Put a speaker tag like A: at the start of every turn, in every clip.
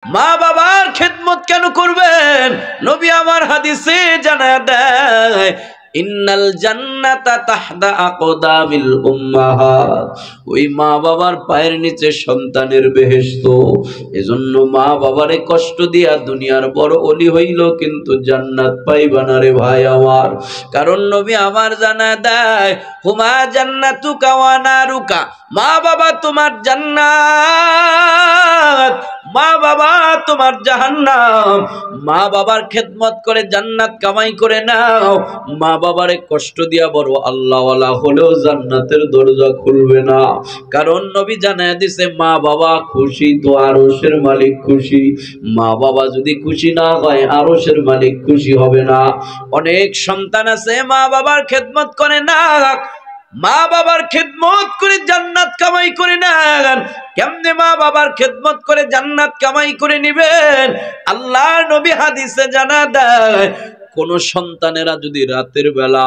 A: মা বাবার খেদমত কেন করবেন? নবী আমার হাদিসে জানায় দেয়, ইন্নাল জান্নাতা তাহতা আকদামিল উম্মাহাত, ওই মা বাবার পায়ের নিচে সন্তানের বেহেশত। এজন্য মা বাবারে কষ্ট দিয়া দুনিয়ার বড় ওলি হইল কিন্তু জান্নাত পাইবা না রে ভাই আমার। কারণ নবী আমার জানায় দেয়, হুমা জান্নাতুকা ওয়া নারুকা, মা বাবা তোমার জান্নাত, মা বাবা তোমার জাহান্নাম। মা বাবার খেদমত করে জান্নাত কামাই করে নাও, মা বাবারে কষ্ট দিয়া বড় আল্লাহওয়ালা হলেও জান্নাতের দরজা খুলবে না। কারণ নবী জানায় দিছে, মা বাবা খুশি তো আরশের মালিক খুশি, মা বাবা যদি খুশি না হয় আরশের মালিক খুশি হবে না। অনেক সন্তান আছে মা বাবার খেদমত করে না, মা বাবার খেদমত করে জান্নাত কামাই করে নেন। কেমনে মা বাবার খেদমত করে জান্নাত কামাই করে নিবেন? আল্লাহর নবী হাদিসে জানা দেয়, কোন সন্তানেরা যদি রাতের বেলা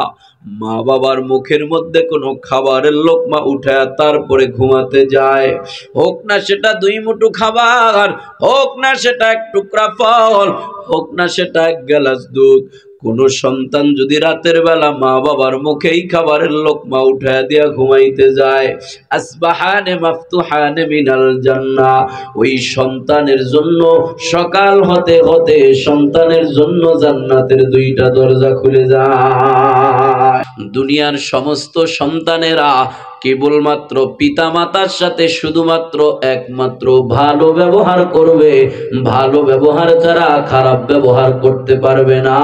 A: মা বাবার মুখের মধ্যে কোনো খাবারের লোকমা উঠায় তারপরে ঘুমাতে যায়, হোক না সেটা 2 মুঠো খাবার, হোক না সেটা 1 টুকরা ফল, হোক না সেটা 1 গ্লাস দুধ, কোন সন্তান যদি রাতের বেলা মা বাবার মুখেই খাবারের লোকমা উঠায় দিয়া ঘুমাইতে যায়, আসবাহানে মাফতুহানে মিনাল জান্নাহ, ওই সন্তানের জন্য সকাল হতে হতে সন্তানের জন্য জান্নাতের 2টা দরজা খুলে যায়। দুনিয়ার সমস্ত সন্তানেরা কেবলমাত্র পিতা মাতার সাথে শুধুমাত্র একমাত্র ভালো ব্যবহার করবে, ভালো ব্যবহার ছাড়া খারাপ ব্যবহার করতে পারবে না।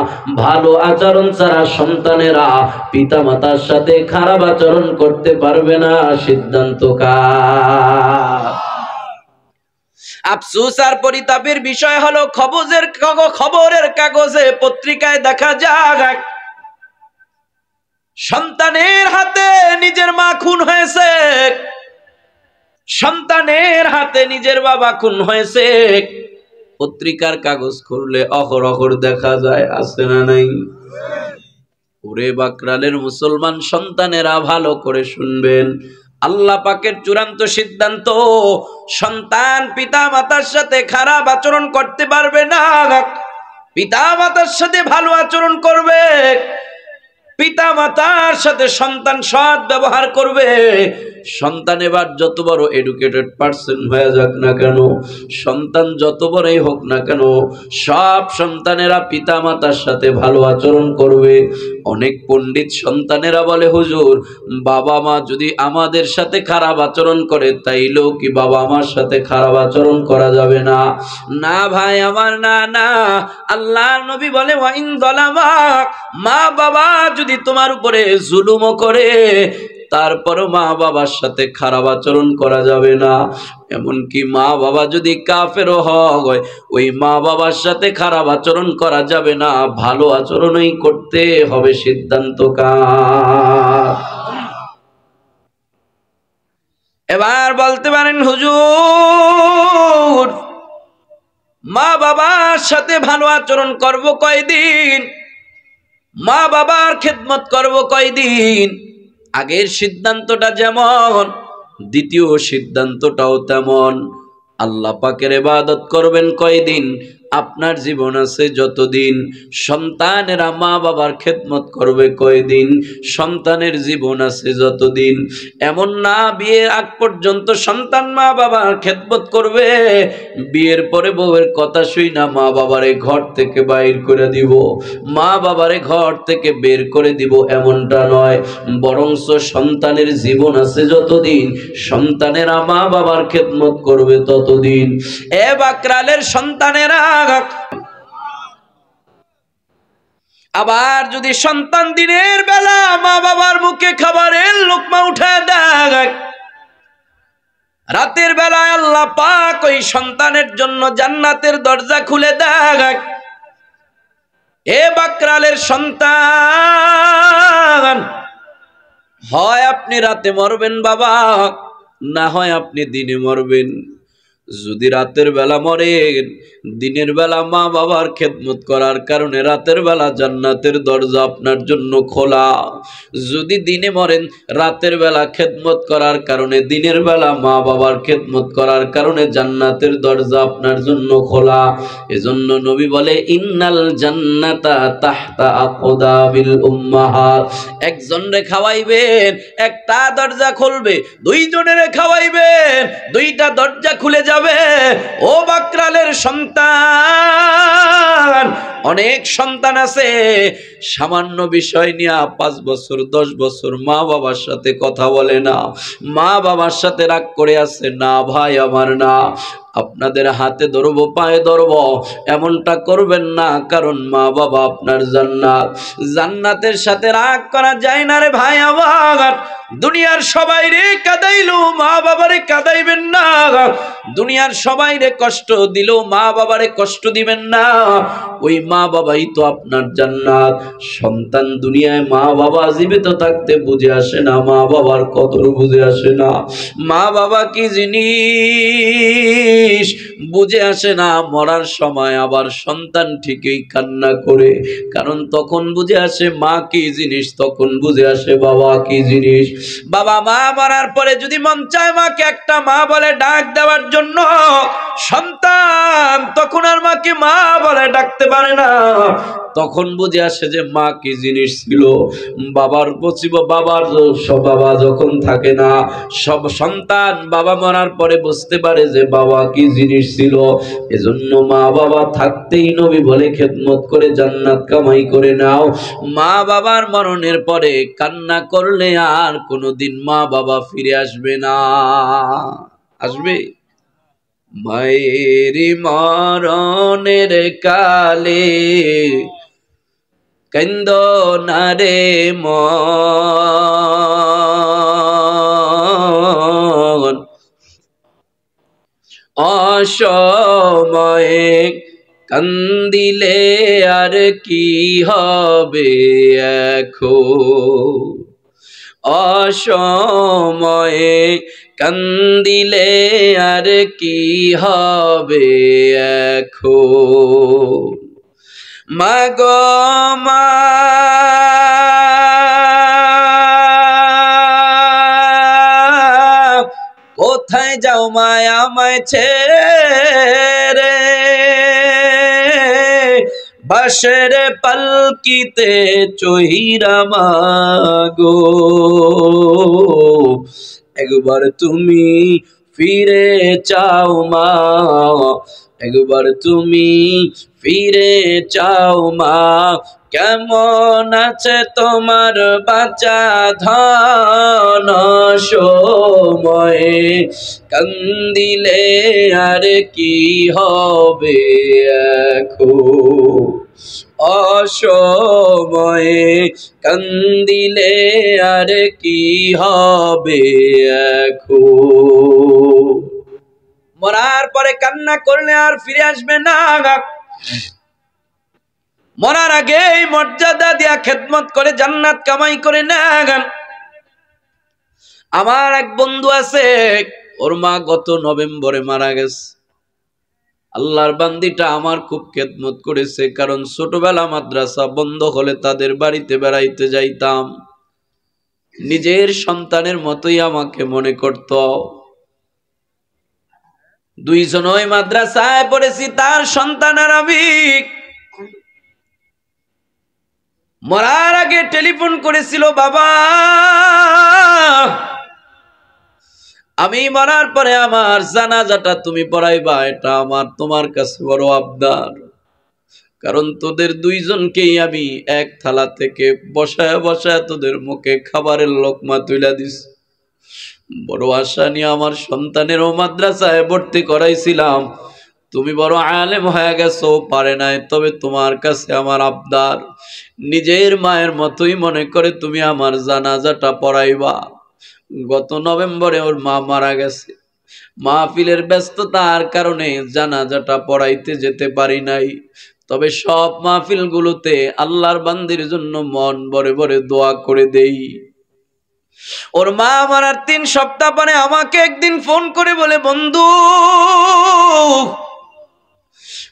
A: ভালো আচরণ ছাড়া সন্তানেরা পিতা মাতার সাথে খারাপ আচরণ করতে পারবে না। সিদ্ধান্ত কার? আফসোস আর পরিতাপের বিষয় হলো, খবরের কাগজে পত্রিকায় দেখা যায় সন্তানের হাতে নিজের মা খুন হয়েছে, সন্তানের হাতে নিজের বাবা খুন হয়েছে। পত্রিকার কাগজ খুললে অহরহ দেখা যায়, আছে না নাই? ওরে বাকরালের মুসলমান সন্তানেরা ভালো করে শুনবেন, আল্লাহ পাকের চূড়ান্ত সিদ্ধান্ত, সন্তান পিতা মাতার সাথে খারাপ আচরণ করতে পারবে না, পিতা মাতার সাথে ভালো আচরণ করবে। পিতা মাতার সাথে সন্তান সৎ ব্যবহার করবে। সন্তান এবার যত বড় এডুকেটেড পার্সন হয়ে যাক না কেন, সন্তান যত বড়ই হোক না কেন, সব সন্তানেরা পিতা মাতার সাথে ভালো আচরণ করবে। অনেক পণ্ডিত সন্তানেরা বলে, হুজুর বাবা মা যদি আমাদের সাথে খারাপ আচরণ করে তাইলেও কি বাবা মার সাথে খারাপ আচরণ করা যাবে না? না ভাই আমার, না না। আল্লাহর নবী বলে, ওয়াইন যালামা, মা বাবা যদি তোমার উপরে জুলুম করে তারপরও মা বাবার সাথে খারাপ আচরণ করা যাবে না। এমনকি মা বাবা যদি কাফেরও হয়, ওই মা বাবার সাথে খারাপ আচরণ করা যাবে না, ভালো আচরণই করতে হবে। সিদ্ধান্ত কার? এবার বলতে পারেন, হুজুর মা বাবার সাথে ভালো আচরণ করব কয়দিন, মা বাবার খেদমত করব কয়দিন? আগের সিদ্ধান্তটা যেমন, দ্বিতীয় সিদ্ধান্তটাও তেমন। আল্লাহ পাকের ইবাদত করবেন কয়দিন? আপনার জীবন আছে যতদিন। সন্তানেরা মা বাবার খেদমত করবে কয়দিন? সন্তানের জীবন আছে যতদিন। এমন না বিয়ের আগ পর্যন্ত সন্তান মা বাবার খেদমত করবে, বিয়ের পরে বউয়ের কথা শুই না মা বাবারে ঘর থেকে বাইর করে দিব, মা বাবারে ঘর থেকে বের করে দিব, এমনটা নয়। বরঞ্চ সন্তানের জীবন আছে যতদিন, সন্তানেরা মা বাবার খেদমত করবে ততদিন। এ বাকরালের সন্তানেরা, আবার যদি সন্তান দিনের বেলা মা বাবার মুখে খাবারের লোকমা উঠায় দেয়, রাতের বেলায় আল্লাহ পাক ওই সন্তানের জন্য জান্নাতের দরজা খুলে দেয়। এ বাকরালের সন্তান, হয় আপনি রাতে মরবেন বাবা, না হয় আপনি দিনে মরবেন। যদি রাতের বেলা মরেন, দিনের বেলা মা বাবার খেদমত করার কারণে রাতের বেলা জান্নাতের দরজা আপনার জন্য খোলা। যদি দিনে মরেন, রাতের বেলা খেদমত করার কারণে, দিনের বেলা মা বাবার খেদমত করার কারণে জান্নাতের দরজা আপনার জন্য খোলা। এজন্য নবী বলে, ইন্নাল জান্নাতা তাহতা আকদাবিল উম্মাহাত। একজনরে খাওয়াইবেন, একটা দরজা খুলবে, দুইজনের খাওয়াইবেন, দুইটা দরজা খুলে যাবে। ও বাকরালের সন্তান, অনেক সন্তান আছে সামান্য বিষয় নিয়ে 5 বছর 10 বছর মা বাবার সাথে কথা বলে না, মা বাবার সাথে রাগ করে আছে। না ভাই আমার, না, আপনাদের হাতে ধরবো, পায়ে ধরবো, এমনটা করবেন না, কারণ মা বাবা আপনার জান্নাত। জান্নাতের সাথে রাগ করা যায় না রে ভাই আমার। দুনিয়ার সবাই রে কাঁদাইলো, মা বাবারে কাঁদাইবেন না। দুনিয়ার সবাই রে কষ্ট দিল, মা বাবারে কষ্ট দিবেন না। ওই মা বাবাই তো আপনার জান্নাত। সন্তান দুনিয়ায় মা বাবা জীবিত থাকতে বুঝে আসে না, মা বাবার কদর বুঝে আসে না। মা বাবা কি জিনিস বুঝে আসে না। মরার সময় আবার সন্তান ঠিকই কান্না করে, কারণ তখন বুঝে আসে মা কি জিনিস, তখন বুঝে আসে বাবা কি জিনিস। বাবা মা মরার পরে যদি মন চায় মাকে একটা মা বলে ডাক দেওয়ার জন্য, সন্তান তখন আর মাকে মা বলে ডাকতে পারে না। তখন বুঝে আসে যে মা কি জিনিস ছিল। বাবার বাবা যখন থাকে না, সব সন্তান বাবা মরার পরে বুঝতে পারে যে বাবা কি জিনিস ছিল। এজন্য মা বাবা থাকতেই নবী বলে, খেদমত করে জান্নাত কামাই করে নাও। মা বাবার মরণের পরে কান্না করলে আর কোনোদিন মা বাবা ফিরে আসবে না। আসবে? মায়েরি মরণের কালে কান্দ না রে মন, অসময়ে কান্দিলে আর কি হবে এখন, অসময়ে কান্দিলে আর কি হবে এখন। মাগো মা কোথায় যাও মায়া আমায় ছেড়ে, বাঁশের পালকিতে চহিরা মাগো, একবার তুমি ফিরে চাও মা, একবার তুমি ফিরে চাও মা। কেমন আছে তোমার বাঁচা ধন, সময়ে কান্দিলে আর কি হবে এখন, অসময়ে কান্দিলে আর কি হবে এখন। মরার পরে কান্না করলে আর ফিরে আসবে না। মরার আগে মর্যাদা দিয়া খেদমত করে জান্নাত কামাই করে নেন। আমার এক বন্ধু আছে, ওর মা গত নভেম্বরে মারা গেছে। আল্লাহর বান্দিটা আমার খুব খেদমত করেছে, কারণ ছোটবেলা মাদ্রাসা বন্ধ হলে তাদের বাড়িতে বেড়াইতে যাইতাম। নিজের সন্তানের মতোই আমাকে মনে করত। দুইজনই মাদ্রাসায় পড়েছি, তার সন্তান আর আমি। মরার আগে টেলিফোন করেছিল, বাবা আমি মরার পরে আমার জানাজাটা তুমি পড়াইবা, এটা আমার তোমার কাছে বড় আবদার। কারণ তোদের দুইজনকেই আমি এক থালা থেকে বসায় বসায় তোদের মুখে খাবারের লোকমা তুলে দিস। বড় আশা নিয়ে আমার সন্তানেরও মাদ্রাসায় ভর্তি করাইছিলাম। তুমি বড় আলেম হয়ে গেছো, পারে নাই, তবে তোমার কাছে আমার আবদার, নিজের মায়ের মতোই মনে করে তুমি আমার জানাজাটা পড়াইবা। গত নভেম্বরে ওর মা মারা গেছে। মাহফিলের ব্যস্ততার কারণে জানাজাটা পড়াইতে যেতে পারি নাই। তবে সব মাহফিলগুলোতে আল্লাহর বান্দির জন্য মন ভরে ভরে দোয়া করে দেই। ওর মা মারার 3 সপ্তাহ পরে আমাকে একদিন ফোন করে বলে, বন্ধু,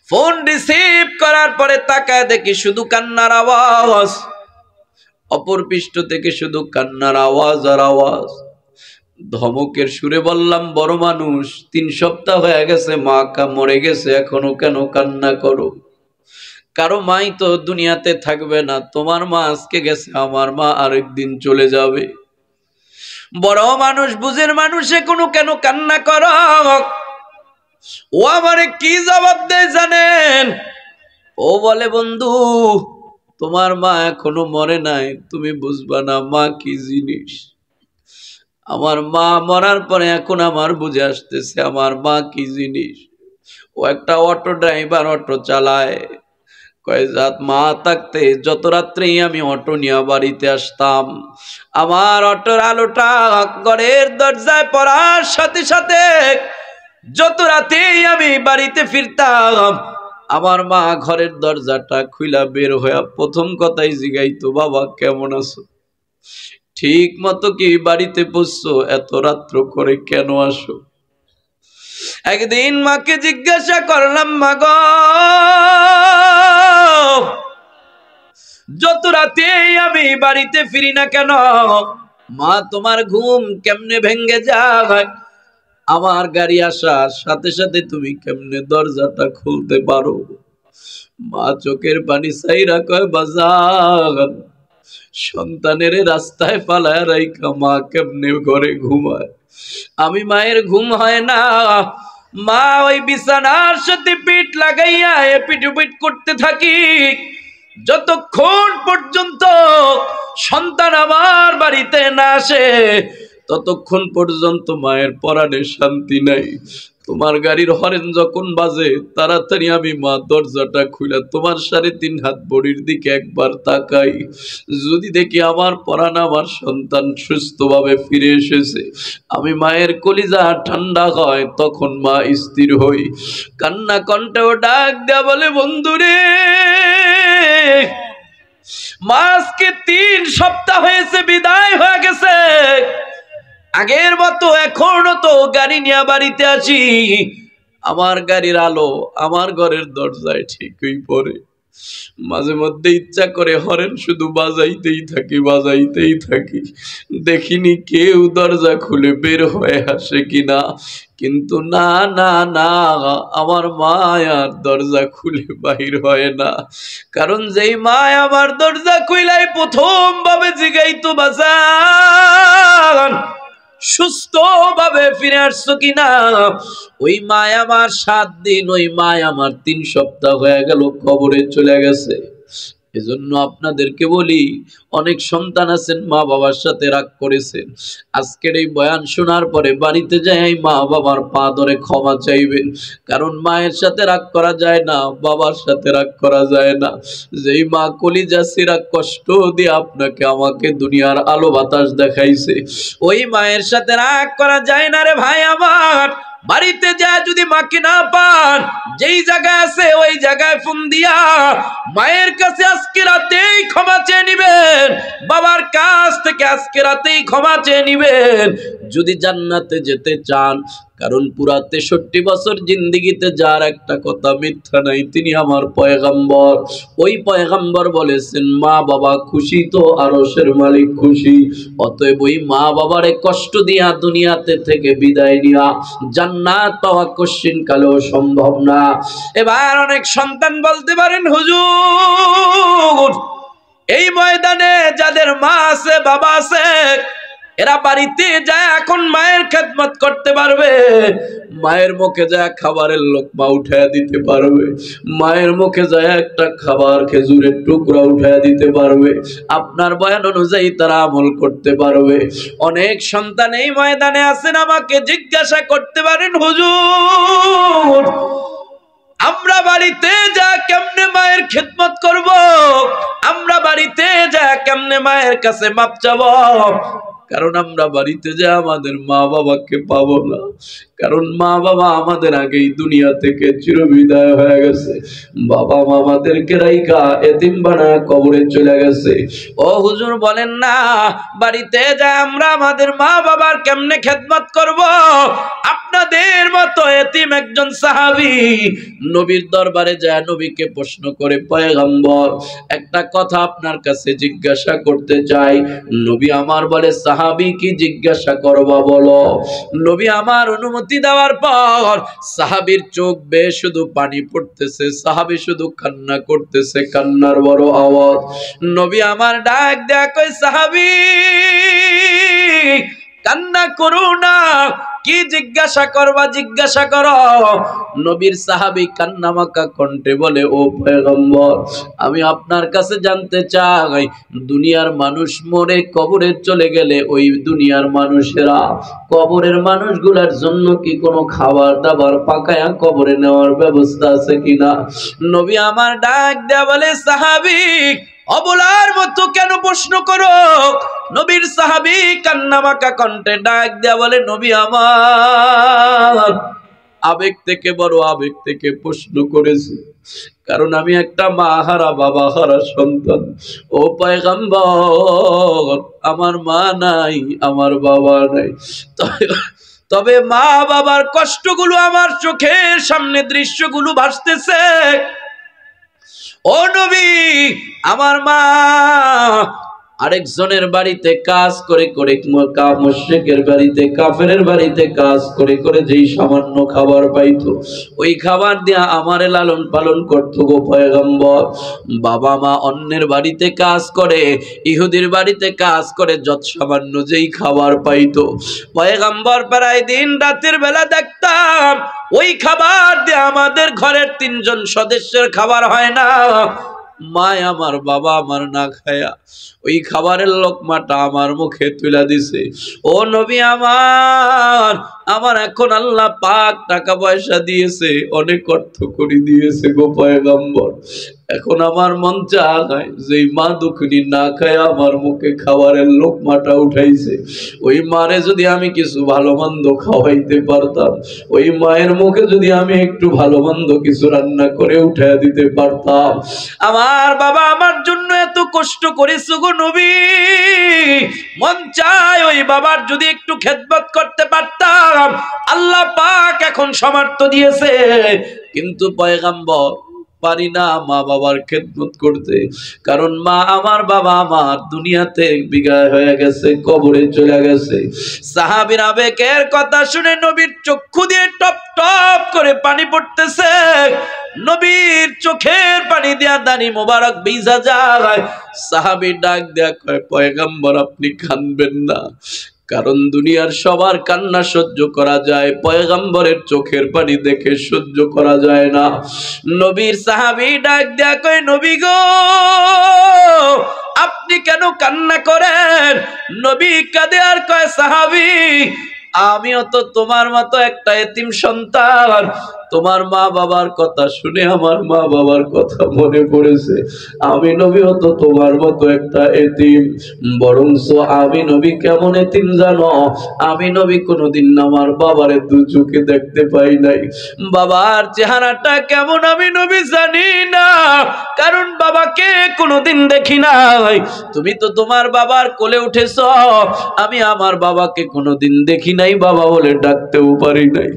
A: ফোন রিসিভ করার পরে তাকায় দেখি শুধু কান্নার আওয়াজ, অপর পৃষ্ঠ থেকে শুধু কান্নার আওয়াজ আর আওয়াজ। ধমকের সুরে বললাম, বড় মানুষ, 3 সপ্তাহ হয়ে গেছে, মা মরে গেছে, এখনো কেন কান্না করো? কারো মাই তো দুনিয়াতে থাকবে না, তোমার মা আজকে গেছে, আমার মা আরেকদিন চলে যাবে। বড় মানুষ, বুঝের মানুষে কোনো কেন কান্না করো? ও আমারে কি জবাব দেয় জানেন? ও বলে, বন্ধু, তোমার মা এখনো মরে নাই, তুমি বুঝবা না মা কি জিনিস। আমার মা মরার পরে এখন আমার বুঝে আসতেছে আমার মা কি জিনিস। ও একটা অটো ড্রাইভার, অটো চালায়। কয়, রাত মা থাকতে যত রাত্রেই আমি অটো নিয়ে বাড়িতে আসতাম, আমার অটোর আলোটা ঘরের দরজায় পড়ার সাথে সাথে যত রাতেই আমি বাড়িতে ফিরতাম, আমার মা ঘরের দরজাটা খুইলা বের হইয়া প্রথম কথাই জিগাইতো, বাবা কেমন আছো? ঠিক মতো কি বাড়িতে পৌঁছছো? এত রাত্র করে কেন আসো? একদিন মাকে জিজ্ঞাসা করলাম, মা গো, যত রাতেই আমি বাড়িতে ফিরি না কেন, মা তোমার ঘুম কেমনে ভেঙ্গে যায়? আমার গাড়ি আসার সাথে সাথে তুমি কেমনে দরজাটা খুলতে পারো? মা চোখের পানি চাইরা কয়, বাজার, সন্তানের রাস্তায় ফালায় রাইখা মা কেমনে ঘরে ঘুমায়? আমি মায়ের ঘুম হয় না, মা ওই বিছানার সাথে পিঠ লাগাইয়া এপিট ওপিট করতে থাকি, যতক্ষণ পর্যন্ত সন্তান আমার বাড়িতে না আসে ততক্ষণ পর্যন্ত মায়ের পরাণে শান্তি নাই। তোমার গাড়ির হরেন যখন বাজে, তাড়াতাড়ি আমি মা দরজাটা খুলে তোমার 3.5 হাত বড়ির দিকে একবার তাকাই, যদি দেখি আমার পরাণ, আমার সন্তান সুস্থভাবে ফিরে এসেছে, আমি মায়ের কলিজা ঠান্ডা হয়, তখন মা স্থির হই। কান্না কণ্ঠেও ডাক দেয়া বলে, বন্ধুরে, মা আজকে 3 সপ্তাহ হয়েছে বিদায় হয়ে গেছে, আগের মতো এখনো তো গাড়ি নিয়ে বাড়িতে আসি, আমার গাড়ির আলো আমার ঘরের দরজায় ঠিকই পড়ে, মাঝে মধ্যে ইচ্ছা করে হরেন শুধু বাজাইতেই থাকি, দেখিনি কেউ দরজা খুলে বের হয়ে আসে কিনা, কিন্তু না না না, আমার মা আর দরজা খুলে বাহির হয় না। কারণ যেই মা আমার দরজা খুইলাই প্রথম ভাবে জিগাইতো, বাজান সুস্থ ভাবে ফিরে আসছো কিনা, ওই মা আমার 7 দিন, ওই মা আমার 3 সপ্তাহ হয়ে গেল কবরে চলে গেছে। এজন্য আপনাদেরকে বলি, অনেক সন্তান আছেন মা বাবার সাথে রাগ করেছেন, আজকের এই বয়ান শোনার পরে বাড়িতে যাই মা বাবার পা ধরে ক্ষমা চাইবেন, কারণ মায়ের সাথে রাগ করা যায় না, বাবার সাথে রাগ করা যায় না। যেই মা কলিজা সিরা কষ্ট দিয়ে আপনাকে আমাকে দুনিয়ার আলো বাতাস দেখাইছে, ওই মায়ের সাথে রাগ করা যায় না রে ভাই আমার। বাড়িতে যা যদি মাকে না পান, যেই জায়গায় আছে ওই জায়গায় ফোন দিয়া মায়ের কাছে আজকে রাতেই ক্ষমা চেয়ে নিবেন, বাবার কাছ থেকে আজকে রাতেই ক্ষমা চেয়ে নিবেন যদি জান্নাতে যেতে চান। কারণ পুরা 63 বছর জিন্দেগিতে যার একটা কথা মিথ্যা নাই, তিনি আমার পয়গম্বর। ওই পয়গম্বর বলেছেন, মা বাবা খুশি তো আরশের মালিক খুশি। অতএব ওই মা বাবারে কষ্ট দিয়া দুনিয়াতে থেকে বিদায় নিয়া জান্নাত পাওয়া কশিন কালেও সম্ভব না। এবার অনেক সন্তান বলতে পারেন, হুজুর, এই ময়দানে যাদের মা আছে বাবা আছে, এরা বাড়িতে যায় এখন মায়ের খেদমত করতে পারবে, মায়ের মুখে যায় খাবারের লোকমা উঠায় দিতে পারবে, মায়ের মুখে যায় একটা খাবার খেজুরের টুকরা উঠায় দিতে পারবে, আপনার বয়ান অনুযায়ী তারা আমল করতে পারবে। অনেক সন্তান এই ময়দানে আছেন, আমাকে জিজ্ঞাসা করতে পারেন, হুজুর, আমরা বাড়িতে যা কেমনে মায়ের খেদমত করব, আমরা বাড়িতে যা কেমনে মায়ের কাছে মাপ চাবো? কারণ আমরা বাড়িতে যা আমাদের মা বাবাকে পাবো না। কারণ মা বাবা আমাদের আগেই দুনিয়া থেকে চিরবিদায় হয়ে গেছে। বাবা মা আমাদেরকে রাইখা এতিম বানায় কবরে চলে গেছে। ও হুজুর বলেন না, বাড়িতে যায় আমরা আমাদের মা বাবার কেমনে খেদমত করব? আপনাদের মতো এতিম একজন সাহাবী নবীর দরবারে যায় নবীকে প্রশ্ন করে, পয়গম্বর একটা কথা আপনার কাছে জিজ্ঞাসা করতে চাই। নবী আমার বলে, সাহাবী কি জিজ্ঞাসা করবা বলো। নবী আমার অনুমতি দেওয়ার পর সাহাবীর চোখ বেয়ে শুধু পানি পড়তেছে, সাহাবী শুধু কান্না করতেছে, কান্নার বড় আওয়াজ। নবী আমার ডাক দেয়া কই, সাহাবী কান্না করো না, কি জিজ্ঞাসা করবা জিজ্ঞাসা করো। নবীর সাহাবী কান্নামাখা কণ্ঠে বলে, ও পয়গম্বর আমি আপনার কাছে জানতে চাই, দুনিয়ার মানুষ মরে কবরে চলে গেলে ওই দুনিয়ার মানুষেরা কবরের মানুষগুলোর জন্য কি কোনো খাবার দাবার পাকায়া কবরে নেওয়ার ব্যবস্থা আছে কিনা। নবী আমার ডাক দেয়া বলে, সাহাবী অবলার মতো কেন প্রশ্ন করো। নবীর সাহাবী কান্নামাখা কণ্ঠে ডাক দেয়া বলে, নবী আমার আবেগ থেকে বড় আবেগ থেকে প্রশ্ন করেছি, কারণ আমি একটা মা হারা বাবা হারা সন্তান। ও পয়গম্বর আমার মা নাই, আমার বাবা নাই, তবে মা বাবার কষ্টগুলো আমার চোখের সামনে দৃশ্যগুলো ভাসতেছে। ও নবী আমার মা আরেকজনের বাড়িতে কাজ করে করে, মুশরিকের বাড়িতে কাফেরের বাড়িতে কাজ করে করে যেই সামান্য খাবার পাইতো ওই খাবার দিয়া আমারে লালন পালন করতো গো পয়গম্বর। বাবা মা অন্যের বাড়িতে কাজ করে, ইহুদির বাড়িতে কাজ করে, যত সামান্য যেই খাবার পাইতো পয়গম্বর প্রায় দিন রাতের বেলা দেখতাম ওই খাবার দিয়ে আমাদের ঘরের 3 জন সদস্যের খাবার হয় না। মা আমার বাবা আমার না খায়া ওই খাবারের লোকমাটা আমার মুখে তুলে দিছে। ও নবী আমার, আমার এখন আল্লাহ পাক টাকা পয়সা দিয়েছে, অনেক অর্থ করে দিয়েছে গো পয়গম্বর। এখন আমার মন চায় যে মা দুঃখিনী না খায় আমার মুখে খাবারের লোকমাটা উঠাইছে, ওই মারে যদি আমি কিছু ভালো মন্দ খাওয়াইতে পারতাম, ওই মায়ের মুখে যদি আমি একটু ভালো মন্দ কিছু রান্না করে উঠাই দিতে পারতাম। আমার বাবা আমার জন্য এত কষ্ট করেছে গো নবী, মন চায় ওই বাবার যদি একটু খেদমত করতে পারতাম। আল্লাহ পাক এখন সামর্থ্য দিয়েছে, কিন্তু পয়গম্বর পারি না মা বাবার খেদমত করতে, কারণ মা আমার বাবা আমার দুনিয়াতে বিদায় হয়ে গেছে, কবরে চলে গেছে। সাহাবীর আবেগের কথা শুনে নবীর চক্ষু দিয়ে টপ টপ করে পানি পড়তেছে। নবীর চোখের পানি দিয়া দাড়ি মোবারক ভিজা যায়। সাহাবী ডাক দেয়া কয়, পয়গম্বর আপনি কাঁদবেন না, কারণ দুনিয়ার সবার কান্না সহ্য করা যায়, পয়গম্বরের চোখের পানি দেখে সহ্য করা যায় না। নবীর সাহাবী ডাক দেয়া কয়, নবী গো আপনি কেন কান্না করেন? নবী কাঁদে আর কয়, সাহাবী আমিও তো তোমার মতো একটা এতিম সন্তান, তোমার মা বাবার কথা শুনে আমার মা বাবার কথা মনে পড়েছে। আমি নবীও তো তোমার মতো একটা এতিম, বরঞ্চ আমি নবী কেমন এতিম জানো? আমি নবী কোনোদিন আমার বাবারে দু চোখে দেখতে পাই নাই। বাবার চেহারাটা কেমন আমি নবী জানি না, কারণ বাবাকে কোনোদিন দেখি নাই। তুমি তো তোমার বাবার কোলে উঠেছ, আমি আমার বাবাকে কোনোদিন দেখি নাই, বাবা বলে ডাকতেও পারি নাই।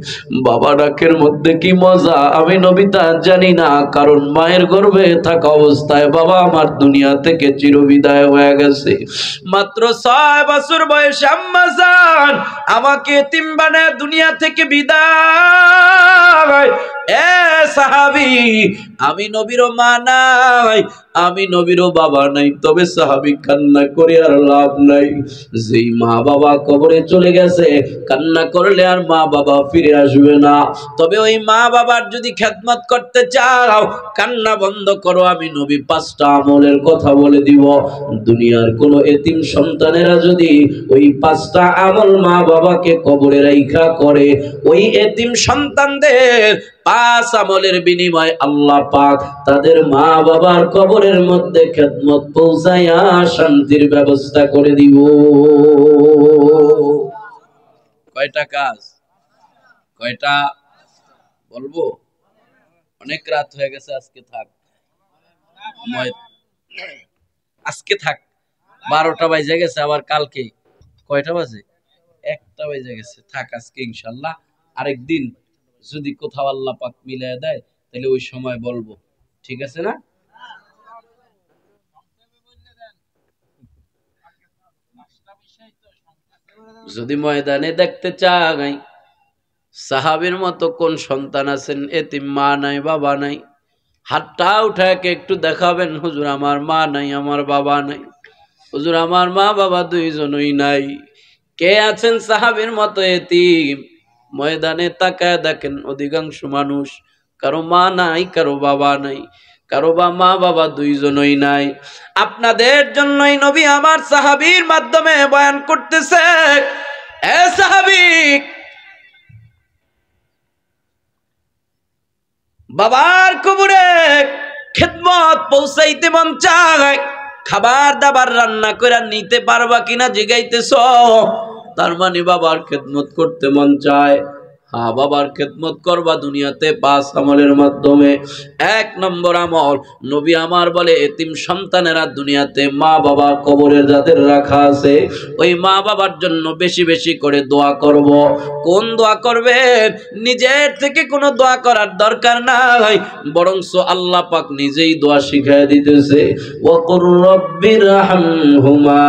A: বাবা ডাকের মধ্যে কি মজা আমি নবী তা জানি না, কারণ মায়ের গর্ভে থাকা অবস্থায় বাবা আমার দুনিয়া থেকে চিরবিদায় হয়ে গেছে। মাত্র 6 বছর বয়সে আম্মা জান আমাকে এতিম বানায় দুনিয়া থেকে বিদায়। এ সাহাবী আমি নবীরও মা নাই, আমি নবীরও বাবা নাই, তবে সাহাবী কান্না করে আর লাভ নাই। যেই মা বাবা কবরে চলে গেছে, কান্না করলে আর মা বাবা ফিরে আসবে না। তবে ওই মা বাবার যদি খেদমত করতে চাও, কান্না বন্ধ করো। আমি নবী 5টা আমলের কথা বলে দিব। দুনিয়ার কোন এতিম সন্তানেরা যদি ওই 5টা আমল মা বাবাকে কবরে রাইখা করে, ওই এতিম সন্তানদের 5 আমলের বিনিময়ে আল্লাহ পাক তাদের মা বাবার কবরের মধ্যে খেদমত পৌঁছায়া শান্তির ব্যবস্থা করে দিব। কয়টা কাজ? কয়টা বলবো? অনেক রাত হয়ে গেছে, আজকে থাক, আজকে থাক। 12টা বাজে গেছে, আবার কালকে কয়টা বাজে? 1টা বেজে গেছে, থাক আজকে ইনশাল্লাহ। আরেকদিন যদি কোথাও আল্লাহ পাক মিলায় দেয় তাহলে ওই সময় বলবো, ঠিক আছে না? যদি ময়দানে দেখতে চাই সাহাবীর মতো কোন সন্তান আছেন এতিম, মা নাই বাবা নাই, হাতটা উঠায় একটু দেখাবেন, হুজুর আমার মা নাই, আমার বাবা নাই, হুজুর আমার মা বাবা দুইজনই নাই। কে আছেন সাহাবীর মতো এতিম? ময়দানে তাকায় দেখেন অধিকাংশ মানুষ কারো মা নাই, কারো বাবা নাই, কারো বা মা বাবা দুইজনই নাই। আপনাদের জন্যই নবী আমার সাহাবীর মাধ্যমে বয়ান করতেছে, এ সাহাবী, বাবার কবরে খেদমত পৌঁছাইতে মন চায়, খাবার দাবার রান্না করে নিতে পারবা কিনা জিগাইতেছ, তার মানে বাবার খেদমত করতে মন চায়। হ্যাঁ, বাবার খেদমত করবা দুনিয়াতে 5 আমলের মাধ্যমে। 1 নম্বর আমল, নবী আমার বলে এতিম সন্তানেরা দুনিয়াতে মা বাবা কবরে যাদের রাখা আছে ওই মা বাবার জন্য বেশি বেশি করে দোয়া করব। কোন দোয়া করবেন? নিজের থেকে কোনো দোয়া করার দরকার নাই, বরংস আল্লাহ পাক নিজেই দোয়া শিখায় দিতেছে, ওয়াকুর রব্বিরহামহুমা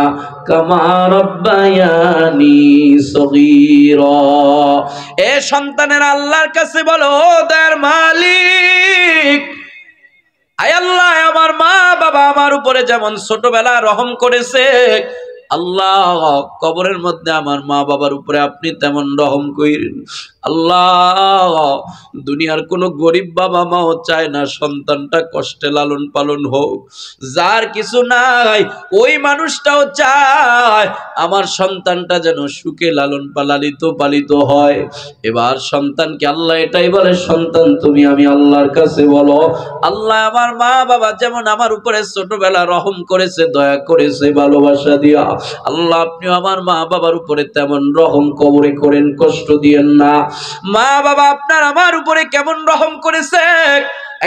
A: কামা রাব্বায়ানি সগীরা। এ সন্তানের আল্লাহর কাছে বলো, দয়ার মালিক, আয় আল্লাহ, আমার মা বাবা আমার উপরে যেমন ছোটবেলা রহম করেছে, আল্লাহ কবরের মধ্যে আমার মা বাবার উপরে আপনি তেমন রহম কইরেন। আল্লাহ, দুনিয়ার কোনো গরিব বাবা মাও চায় না সন্তানটা কষ্টে লালন পালন হোক, যার কিছু নাই ওই মানুষটাও চায় আমার সন্তানটা যেন সুখে লালন পালিত হয়। এবার সন্তানকে আল্লাহ এটাই বলে, সন্তান তুমি আমি আল্লাহর কাছে বলো, আল্লাহ আমার মা বাবা যেমন আমার উপরে ছোটবেলা রহম করেছে, দয়া করেছে, ভালোবাসা দিয়া, আল্লাহ আপনিও আমার মা বাবার উপরে তেমন রহম কবরে করেন, কষ্ট দিয়েন না। মা বাবা আপনার আমার উপরে কেমন রহম করেছে,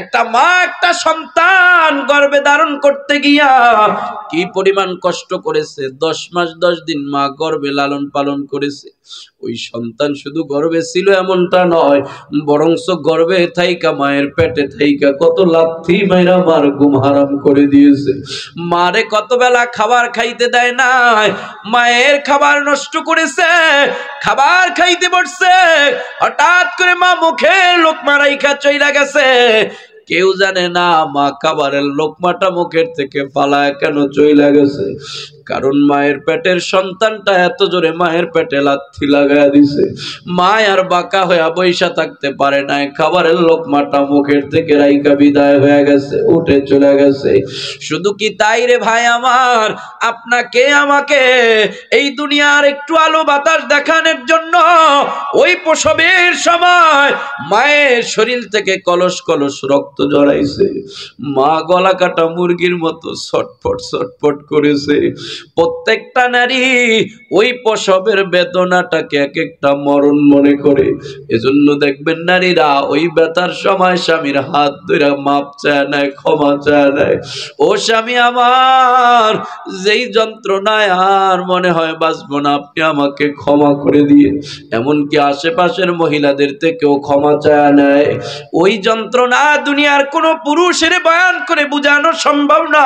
A: একটা মা একটা সন্তান গর্ভে ধারণ করতে গিয়া কি পরিমাণ কষ্ট করেছে, 10 মাস 10 দিন মা গর্ভে লালন পালন করেছে। ওই সন্তান শুধু গর্ভে ছিল এমনটা নয়, বরংস গর্ভে থাইকা মায়ের পেটে থাইকা কত লাথি মাইরা মার ঘুম হারাম করে দিয়েছে, মারে কত বেলা খাবার খাইতে দেয় নাই, মায়ের খাবার নষ্ট করেছে, খাবার খাইতে বসছে, হঠাৎ করে মা মুখে লোকমা রাইখা চইলা গেছে, কেউ জানে না মা খাবারের লোকমাটা মুখের থেকে ফালায় কেন চইলা গেছে, কারণ মায়ের পেটের সন্তানটা এত জোরে মায়ের পেটে লাথি লাগায়া দিছে, মা আর বাঁকা হইয়া বইসা থাকতে পারে নাই, খাবারের লোকমাটা মুখের থেকে রাইকা বিদায় হয়ে গেছে, উঠে চলে গেছে। শুধু কি তাই রে ভাই আমার, আপনাকে আমাকে এই দুনিয়ার একটু আলো বাতাস দেখানোর জন্য ওই প্রসবের সময় মায়ের শরীর থেকে কলস কলস রক্ত জড়াইছে, মা গলা কাটা মুরগির মতো ছটফট ছটফট করেছে। প্রত্যেকটা নারী ওই প্রসবের বেদনাটাকে এক একটা মরণ মনে করে। এজন্য দেখবেন নারীরা ওই ব্যথার সময় স্বামীর হাত ধরে মাপ চায় নেয়, ক্ষমা চায় নেয়, ও স্বামী আমার, যেই যন্ত্রণায় আর মনে হয় বাঁচবো না, আপনি আমাকে ক্ষমা করে দিয়ে, এমনকি আশেপাশের মহিলাদের থেকেও ক্ষমা চায় নেয়। ওই যন্ত্রণা দুনিয়ার কোনো পুরুষের বয়ান করে বোঝানো সম্ভব না।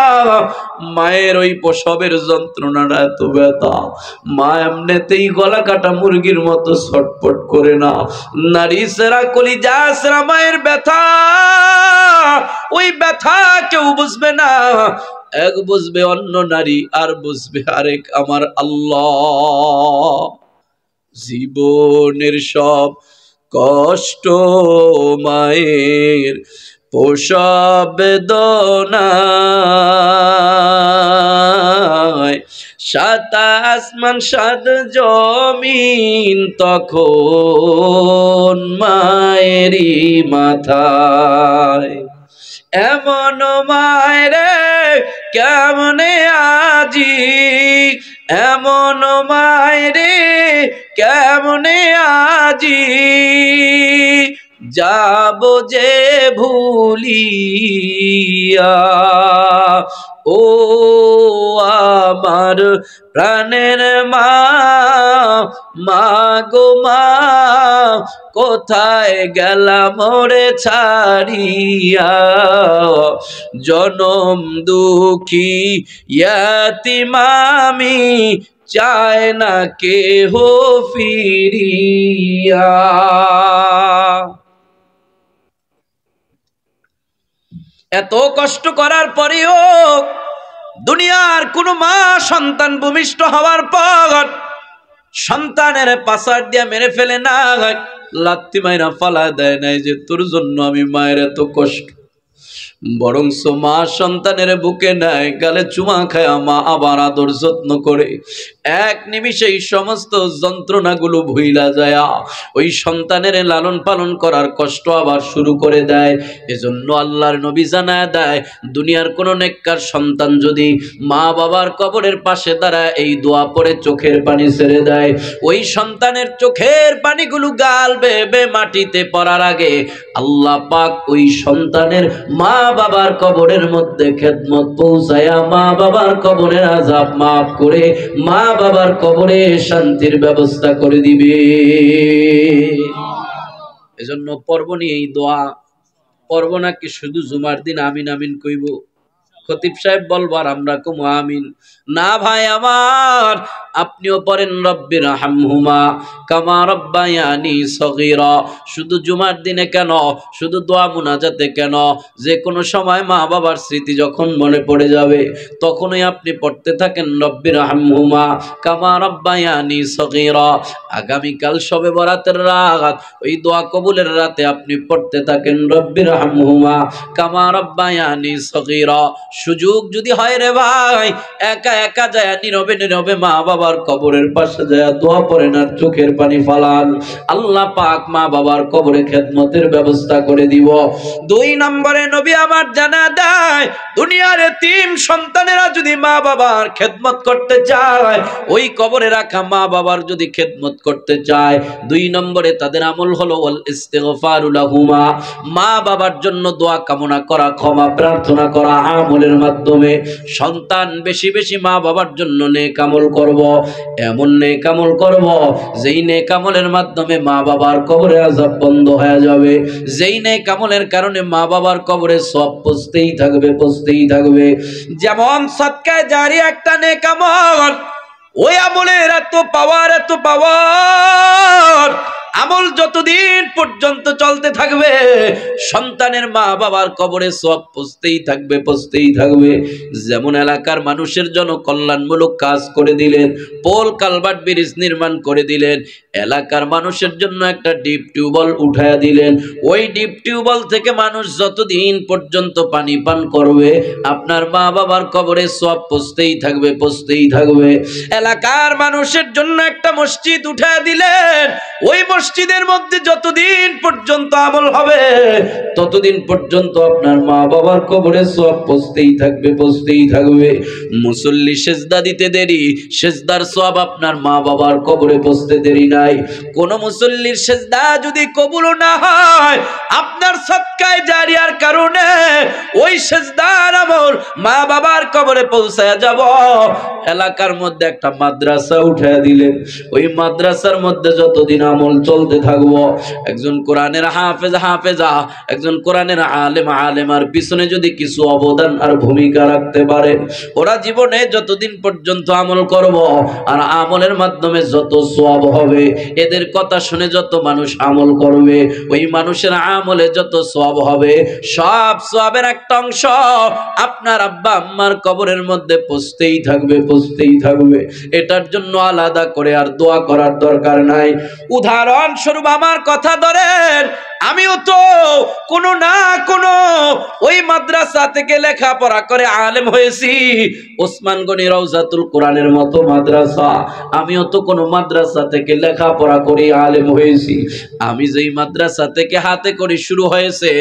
A: মায়ের ওই প্রসবের যন্ত্রণাটা এত ব্যথা, মা এমনিতেই গলা কাটা মুরগির মতো ছটফট করে না, নারী সেরা কলিজা সেরা মায়ের ব্যথা, ওই ব্যথা কেউ বুঝবে না, এক বুঝবে অন্য নারী আর বুঝবে আরেক আমার আল্লাহ। জীবনের সব কষ্ট মায়ের প্রসব বেদনায়, সাত আসমান সাত জমিন তখন মায়েরই মাথায়, এমন মায়েরে কেমনে আজি, এমন মায়েরে কেমনে আজি যাব যে ভুলিয়া, ও আমার প্রাণের মা, মা গো মা, কোথায় গেলাম মোরে ছাড়িয়া, জনম দুঃখী ইয়াতীম আমি, চায় না কেহ ফিরিয়া। এত কষ্ট করার পরেও দুনিয়ার কোন মা সন্তান ভূমিষ্ঠ হওয়ার পর সন্তানের পাছাড় দিয়া মেরে ফেলে না, লাত্তি মাইরা ফালা দেয় নাই যে তোর জন্য আমি মায়ের এত কষ্ট, বরংস মা সন্তানের বুকে নেয়, গালে চুমা খায়, মা আবার আদর যত্ন করে, এক নিমিষে এই সমস্ত যন্ত্রণাগুলো ভুইলা যায়, ওই সন্তানের লালন পালন করার কষ্ট আবার শুরু করে দেয়। এজন্য আল্লাহর নবী জানায় দেয়, দুনিয়ার কোন নেককার সন্তান যদি মা বাবার কবরের পাশে দাঁড়ায় এই দোয়া পড়ে চোখের পানি ছেড়ে দেয়, ওই সন্তানের চোখের পানিগুলো গাল বেয়ে মাটিতে পড়ার আগে আল্লাহ পাক ওই সন্তানের মা বাবার কবরের মধ্যে খেদমত পৌঁছায়া মা বাবার কবরের আযাব মাফ করে মা বাবার কবরে শান্তির ব্যবস্থা করে দিবে। এজন্য পর্ব নিয়ে এই দোয়া পর্ব নাকি শুধু জুমার দিন আমিন আমিন কইব, খতিব সাহেব বলবার আমরা কম আমিন না, ভাই আমার আপনিও পড়েন রব্বির হামহুমা কামা রব্বায়ানি সগীরা। শুধু জুমার দিনে কেন, শুধু দোয়া মুনাজাতে কেন, যে কোনো সময় মা বাবার স্মৃতি যখন মনে পড়ে যাবে তখনই আপনি পড়তে থাকেন রব্বির হামহুমা কামা রব্বায়ানি সগীরা। আগামীকাল শবে বরাতের রাত, ওই দোয়া কবুলের রাতে আপনি পড়তে থাকেন রব্বির হামহুমা কামা রব্বায়ানি সগীরা। সুযোগ যদি হয় রে ভাই, একা একা যায় নীরবে নীরবে মা বাবার কবরের পাশে যায় দোয়া পড়েন আর চোখের পানি ফালান, আল্লাহ পাক মা বাবার কবরে খেদমতের ব্যবস্থা করে দিব। 2 নম্বরে নবী আমার জানা দেয়, দুনিয়ার এতিম সন্তানেরা যদি মা বাবার খেদমত করতে চায়, ওই কবরে রাখা মা বাবার যদি খেদমত করতে চায়, 2 নম্বরে তাদের আমল হলো ওয়াল ইস্তিগফারু লাহুমা, মা বাবার জন্য দোয়া কামনা করা, ক্ষমা প্রার্থনা করা আমলের মাধ্যমে। সন্তান বেশি বেশি মা বাবার জন্য নেক আমল করব, এমন নেক আমল করব যেই নেক আমলের মাধ্যমে মা বাবার কবরে আযাব বন্ধ হয়ে যাবে, যেই নেক আমলের কারণে মা বাবার কবরে সওয়াব পৌঁছতেই থাকবে পৌঁছতেই থাকবে। যেমন সদকায়ে জারিয়া একটা নেক আমল, ওই আমলের এত পাওয়ার এত পাওয়ার, আমল যতদিন পর্যন্ত চলতে থাকবে সন্তানের মা বাবার কবরে সওয়াব পৌঁছতেই থাকবে পৌঁছতেই থাকবে। যেমন এলাকার মানুষের জন্য কল্যাণমূলক কাজ করে দিলেন, পোল কালভার্ট ব্রিজ নির্মাণ করে দিলেন, এলাকার মানুষের জন্য একটা ডিপ টিউবওয়েল উঠায়া দিলেন, ওই ডিপ টিউবওয়েল থেকে মানুষ যতদিন পর্যন্ত পানি পান করবে আপনার মা বাবার কবরে সওয়াব পৌঁছতেই থাকবে পৌঁছতেই থাকবে। এলাকার মানুষের জন্য একটা মসজিদ উঠায়া দিলেন, ওই মসজিদের মধ্যে যতদিন পর্যন্ত আমল হবে ততদিন পর্যন্ত আপনার মা বাবার কবরে সওয়াব পৌঁছতেই থাকবে পৌঁছতেই থাকবে। মুসল্লি সেজদা দিতে দেরি, সেজদার সওয়াব আপনার মা বাবার কবরে পৌঁছতে দেরি নাই। কোন মুসল্লির সেজদা যদি কবুল না হয় আপনার সদকায়ে জারিয়ার কারণে ওই সেজদার আমল মা বাবার কবরে পৌঁছায়া যাব। এলাকার মধ্যে একটা মাদ্রাসা উঠায়া দিলেন, ওই মাদ্রাসার মধ্যে যতদিন আমল চলতে থাকবো, একজন কোরআনের হাফেজ হাফেজা, একজন কোরআনের আলেম আলেমার পিছনে যদি কিছু অবদান আর ভূমিকা রাখতে পারে, ওরা জীবনে যতদিন পর্যন্ত আমল করব আর আমলের মাধ্যমে যত সওয়াব হবে, এদের কথা শুনে যত মানুষ আমল করবে ওই মানুষের আমলে যত সওয়াব হবে, সব সওয়াবের একটা অংশ আপনার আব্বা আম্মার কবরের মধ্যে পৌঁছতেই থাকবে পৌঁছতেই থাকবে। এটার জন্য আলাদা করে আর দোয়া করার দরকার নাই। উদাহরণস্বরূপ আমার কথা ধরেন, আমিও তো কোনো না কোনো ওই মাদ্রাসা থেকে লেখাপড়া করে আলেম হয়েছি। ওসমান গনি রওজাতুল কোরআনের মতো মাদ্রাসা, আমিও তো কোনো মাদ্রাসা থেকে লেখাপড়া করে আলেম হয়েছি। আমি যেই মাদ্রাসা থেকে হাতে করে শুরু হয়েছে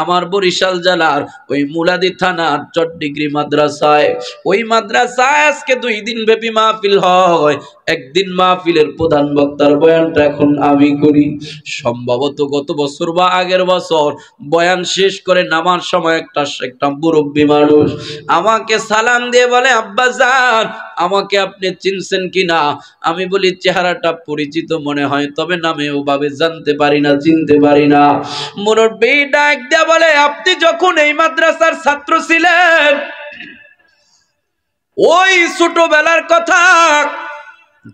A: আমার বরিশাল জেলার ওই মুলাদি থানার 4 ডিগ্রি মাদ্রাসায়, ওই মাদ্রাসায় আজকে 2 দিন ব্যাপী মাহফিল হয়। একদিন মাহফিলের প্রধান বক্তার বয়ানটা এখন আমি করি। সম্ভবত গত বছর বা আগের বছর বয়ান শেষ করে নামার সময় একটা মুরব্বী মানুষ আমাকে সালাম দিয়ে বলে, আব্বাজান আমাকে আপনি চিনছেন কিনা? আমি বলি চেহারাটা পরিচিত মনে হয়, তবে নামে ওভাবে জানতে পারি না, চিনতে পারি না। মুরব্বী ডাক দিয়ে বলে, আপনি যখন এই মাদ্রাসার ছাত্র ছিলেন, ওই ছোটবেলার কথা,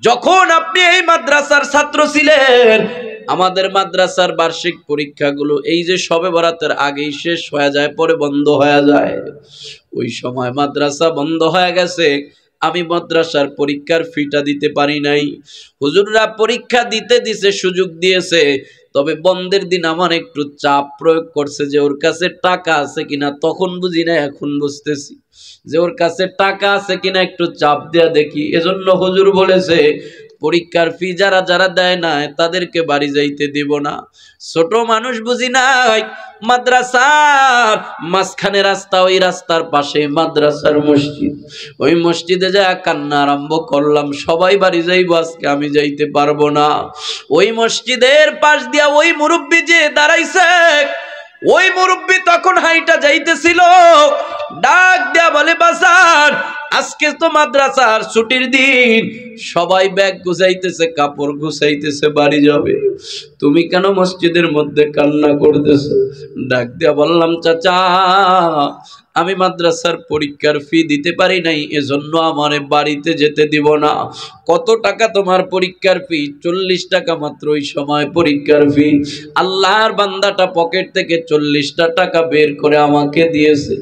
A: যখন আপনি এই মাদ্রাসার ছাত্র ছিলেন, আমাদের মাদ্রাসার বার্ষিক পরীক্ষাগুলো এই যে শবে বরাতের আগেই শেষ হয়ে যায়, পরে বন্ধ হয়ে যায়। ওই সময় মাদ্রাসা বন্ধ হয়ে গেছে, আমি মাদ্রাসার পরীক্ষার ফিটা দিতে পারি নাই। হুজুররা পরীক্ষা দিতে দিছে, সুযোগ দিয়েছে, তবে বন্ধের দিন আমার একটু চাপ প্রয়োগ করছে যে ওর কাছে টাকা আছে কিনা। তখন বুঝি না, এখন বুঝতেছি যে ওর কাছে টাকা আছে কিনা, একটু চাপ দেয়া দেখি। এজন্য হুজুর বলেছে পরীক্ষার ফি যারা যারা দেয় না তাদেরকে বাড়ি যাইতে দিব না। ছোট মানুষ বুঝি নাই, মাদ্রাসার মাঝখানে রাস্তা, ওই রাস্তার পাশে মাদ্রাসার মসজিদ, ওই মসজিদে যায় কান্না আরম্ভ করলাম, সবাই বাড়ি যাইবো, আজকে আমি যাইতে পারবো না। ওই মসজিদের পাশ দিয়া ওই মুরব্বী যে দাঁড়াইছে, ওই মুরব্বী তখন হাইটা যাইতেছিল, ডাক দেয়া বলে, বাজার আজকে তো মাদ্রাসার ছুটির দিন, সবাই ব্যাগ গুছাইতেছে, কাপড় গুছাইতেছে, বাড়ি যাবে, তুমি কেন মসজিদের মধ্যে কান্না করতেছো? ডাক দেয়া বললাম, চাচা আমি মাদ্রাসার পরীক্ষার ফি দিতে পারি নাই, এজন্য আমারে বাড়িতে যেতে দিব না। কত টাকা তোমার পরীক্ষার ফি? 40 টাকা মাত্র ওই সময় পরীক্ষার ফি। আল্লাহর বান্দাটা পকেট থেকে 40টা টাকা বের করে আমাকে দিয়েছে,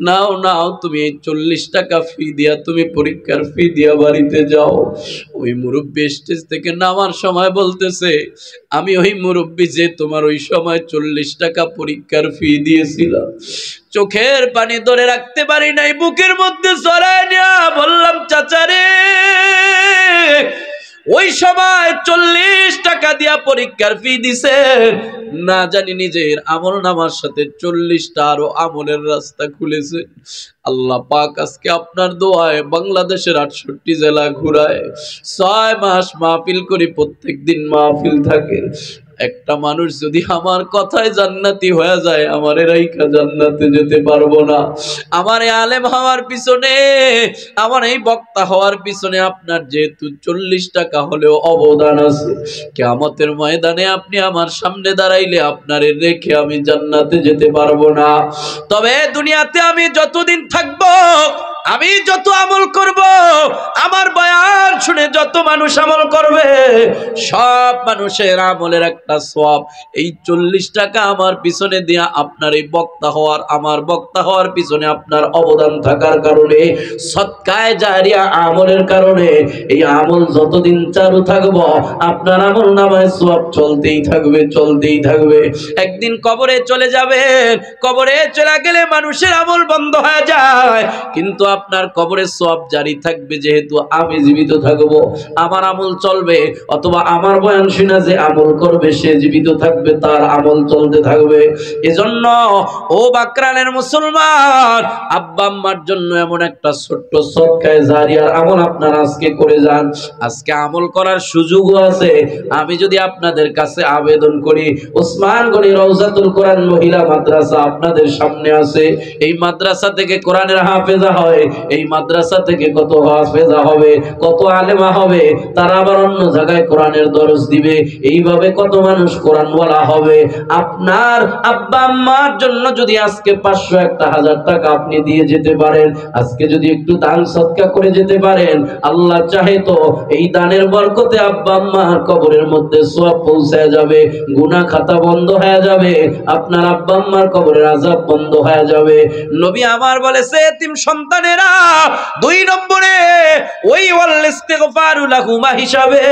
A: নাও নাও তুমি এই 40 টাকা ফি দিয়া তুমি পরীক্ষার ফি দিয়া বাড়িতে যাও। ওই মুরব্বী স্টেজ থেকে নামার সময় বলতেছে, আমি ওই মুরব্বী যে তোমার ওই সময় 40 টাকা পরীক্ষার ফি দিয়েছিলাম। চোখের পানি ধরে রাখতে পারি নাই, বুকের মধ্যে জড়ায় নিয়া বললাম, চাচারে ওই সময় 40 টাকা দিয়া পরীক্ষার ফি দিছে, না জানি নিজের আমল নামার সাথে 40টা আরো আমলের রাস্তা খুলেছে। আল্লাহ পাক আজকে আপনার দোয়ায় বাংলাদেশের 68 জেলা ঘুরায় 6 মাস মাহফিল করি, প্রত্যেক দিন মাহফিল থাকে। একটা মানুষ যদি আমার কথায় জান্নাতি হয়ে যায়, আমার রাইকা জান্নাতে যেতে পারবো না। আমার এই আলেম হওয়ার পিছনে, আমার এই বক্তা হওয়ার পিছনে আপনার যেহেতু 40 টাকা হলেও অবদান আছে। কিয়ামতের ময়দানে আপনি আমার সামনে দাঁড়াইলে আপনারে রেখে আমি জান্নাতে যেতে পারবো না। তবে দুনিয়াতে আমি যতদিন থাকবো, আমি যত আমল করব, আমার বয়ান শুনে যত মানুষ আমল করবে, সব মানুষের আমলের একটা সওয়াব এই 40 টাকা আমার পিছনে দিয়া আপনার এই বক্তা হওয়ার, আমার বক্তা হওয়ার পিছনে আপনার অবদান থাকার কারণে, সদকায়ে জারিয়া আমলের কারণে এই আমল যতদিন চালু থাকবো, আপনার আমল নামায় সওয়াব চলতেই থাকবে, চলতেই থাকবে। একদিন কবরে চলে যাবেন, কবরে চলে গেলে মানুষের আমল বন্ধ হয়ে যায়, কিন্তু আপনার কবরের সওয়াব জারি থাকবে। যেহেতু আমি জীবিত থাকবো, আমার আমল চলবে, অথবা আমার বয়ান শুনে যে আমল করবে সে জীবিত থাকবে, তার আমল চলতে থাকবে। এজন্য ও বাকরানের মুসলমান, আব্বা আম্মার জন্য এমন একটা ছোট্ট সদকায়ে জারিয়ার আমল আপনারা আজকে করে যান। আজকে আমল করার সুযোগও আছে। আমি যদি আপনাদের কাছে আবেদন করি, ওসমান গনি রওজাতুল কোরআন মহিলা মাদ্রাসা আপনাদের সামনে আছে, এই মাদ্রাসা থেকে কোরআনের হাফেজা হয়, এই মাদ্রাসা থেকে কত হাফেজা হবে, কত আলেমা হবে, তারা আবার অন্য জায়গায় কোরআনের দরস দিবে, এইভাবে কত মানুষ কোরআন ওয়ালা হবে। আপনার আব্বা আম্মার জন্য যদি আজকে 500 একটা 1000 টাকা আপনি দিয়ে যেতে পারেন, আজকে যদি একটু দান সদকা করে যেতে পারেন, আল্লাহ চাহে তো এই দানের বরকতে আব্বা আম্মার কবরের মধ্যে সওয়াব পৌঁছায় যাবে, গুনাহ খাতা বন্ধ হয়ে যাবে, আপনার আব্বা আম্মার কবরের আযাব বন্ধ হয়ে যাবে। নবী আমার বলেছে, এতিম সন্তানের বোনেরা, 2 নম্বরে ওই ওয়াল ইস্তিগফারু লাহুমা হিসাবে